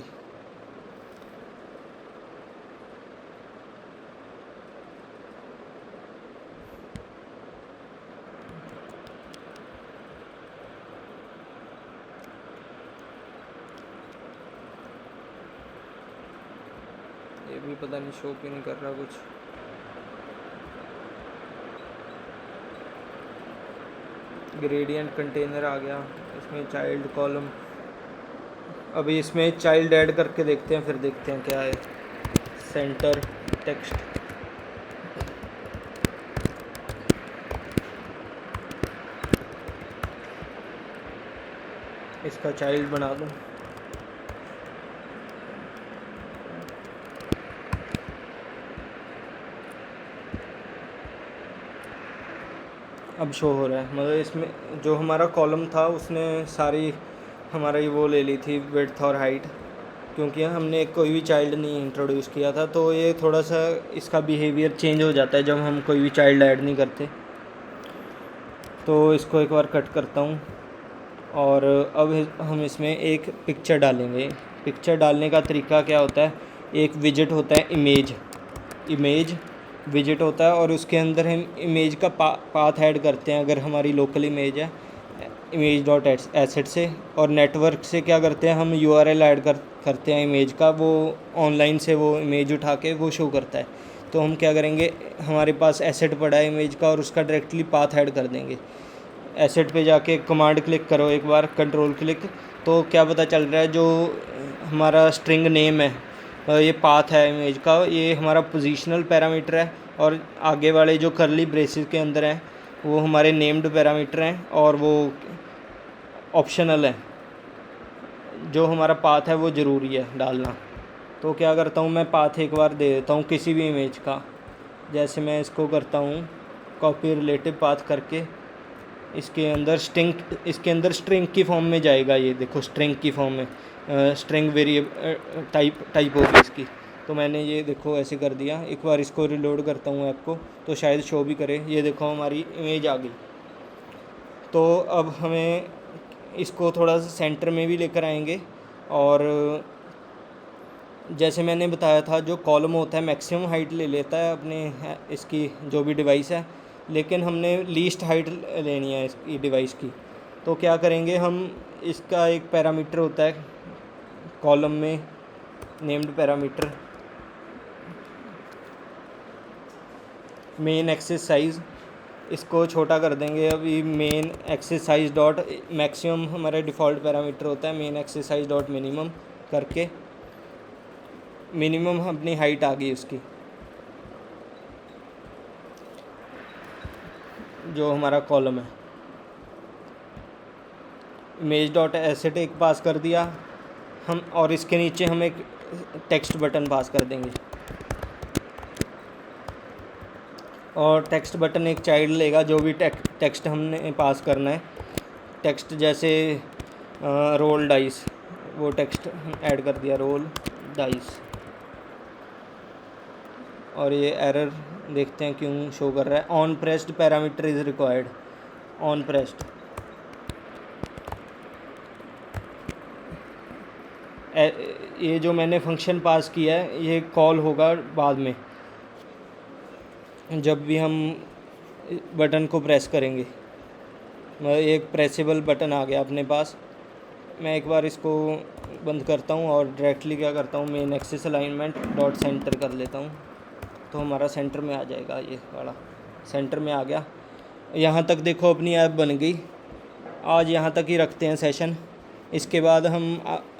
ये भी पता नहीं शो क्यों नहीं कर रहा कुछ। ग्रेडियंट कंटेनर आ गया, इसमें चाइल्ड कॉलम। अभी इसमें चाइल्ड ऐड करके देखते हैं, फिर देखते हैं क्या है। सेंटर टेक्स्ट, इसका चाइल्ड बना दूं। अब शो हो रहा है, मतलब इसमें जो हमारा कॉलम था उसने सारी हमारी वो ले ली थी, विड्थ और हाइट, क्योंकि हमने कोई भी चाइल्ड नहीं इंट्रोड्यूस किया था। तो ये थोड़ा सा इसका बिहेवियर चेंज हो जाता है जब हम कोई भी चाइल्ड ऐड नहीं करते। तो इसको एक बार कट करता हूँ और अब हम इसमें एक पिक्चर डालेंगे। पिक्चर डालने का तरीका क्या होता है, एक विजेट होता है इमेज विजेट होता है, और उसके अंदर हम इमेज का पाथ ऐड करते हैं। अगर हमारी लोकल इमेज है इमेज डॉट एसेट से, और नेटवर्क से क्या करते हैं हम URL ऐड करते हैं इमेज का, वो ऑनलाइन से वो इमेज उठा के वो शो करता है। तो हम क्या करेंगे, हमारे पास एसेट पड़ा है इमेज का और उसका डायरेक्टली पाथ ऐड कर देंगे। एसेट पे जाके कमांड क्लिक करो एक बार, कंट्रोल क्लिक, तो क्या पता चल रहा है जो हमारा स्ट्रिंग नेम है, ये पाथ है इमेज का, ये हमारा पोजीशनल पैरामीटर है, और आगे वाले जो करली ब्रेसेस के अंदर हैं वो हमारे नेम्ड पैरामीटर हैं, और वो ऑप्शनल है। जो हमारा पाथ है वो ज़रूरी है डालना। तो क्या करता हूँ मैं, पाथ एक बार दे देता हूँ किसी भी इमेज का। जैसे मैं इसको करता हूँ कॉपी रिलेटिव पाथ करके, इसके अंदर स्ट्रिंग की फॉर्म में जाएगा। ये देखो स्ट्रिंग की फॉर्म में, स्ट्रिंग वेरिएबल टाइप होगी इसकी। तो मैंने ये देखो ऐसे कर दिया। एक बार इसको रिलोड करता हूँ ऐप को, तो शायद शो भी करे। ये देखो हमारी इमेज आ गई। तो अब हमें इसको थोड़ा सा सेंटर में भी लेकर आएंगे, और जैसे मैंने बताया था जो कॉलम होता है मैक्सिमम हाइट ले लेता है अपने इसकी जो भी डिवाइस है, लेकिन हमने लीस्ट हाइट लेनी है इसकी डिवाइस की। तो क्या करेंगे हम, इसका एक पैरामीटर होता है कॉलम में, named parameter main axis size, इसको छोटा कर देंगे। अभी main axis size dot maximum हमारा डिफ़ॉल्ट पैरामीटर होता है, main axis size dot minimum करके, मिनिमम अपनी हाइट आ गई उसकी, जो हमारा कॉलम है। इमेज डॉट एसेट एक पास कर दिया हम, और इसके नीचे हम एक टेक्स्ट बटन पास कर देंगे, और टेक्स्ट बटन एक चाइल्ड लेगा जो भी टेक्स्ट हमने पास करना है। टेक्स्ट जैसे रोल डाइस, वो टेक्स्ट ऐड कर दिया, रोल डाइस। और ये एरर देखते हैं क्यों शो कर रहा है, on pressed parameter is required, on pressed. ये जो मैंने फंक्शन पास किया है ये कॉल होगा बाद में, जब भी हम बटन को प्रेस करेंगे। एक प्रेसेबल बटन आ गया अपने पास। मैं एक बार इसको बंद करता हूँ और डायरेक्टली क्या करता हूँ, main axis alignment dot center कर लेता हूँ, तो हमारा सेंटर में आ जाएगा। ये वाला सेंटर में आ गया। यहाँ तक देखो अपनी ऐप बन गई। आज यहाँ तक ही रखते हैं सेशन, इसके बाद हम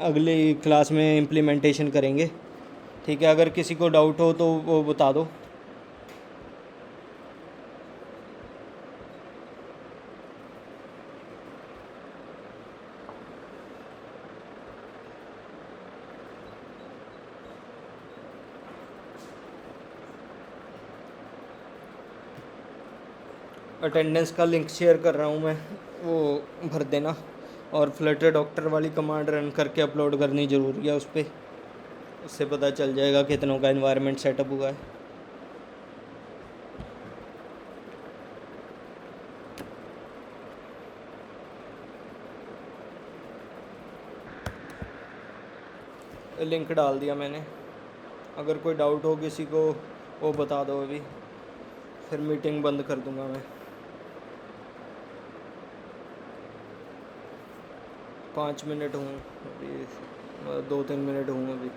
अगली क्लास में इम्प्लीमेंटेशन करेंगे। ठीक है, अगर किसी को डाउट हो तो वो बता दो। अटेंडेंस का लिंक शेयर कर रहा हूँ मैं, वो भर देना। और फ्लटर डॉक्टर वाली कमांड रन करके अपलोड करनी ज़रूरी है उस पर, उससे पता चल जाएगा कितनों का एनवायरनमेंट सेटअप हुआ है। लिंक डाल दिया मैंने। अगर कोई डाउट हो किसी को वो बता दो अभी, फिर मीटिंग बंद कर दूंगा मैं। 5 मिनट हूँ अभी, 2-3 मिनट हूँ अभी।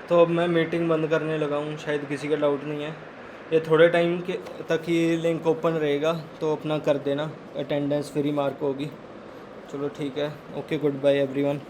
तो अब मैं मीटिंग बंद करने लगा हूँ, शायद किसी का डाउट नहीं है। ये थोड़े टाइम के तक ही लिंक ओपन रहेगा, तो अपना कर देना, अटेंडेंस फ्री मार्क होगी। चलो ठीक है, ओके, गुड बाय एवरीवन।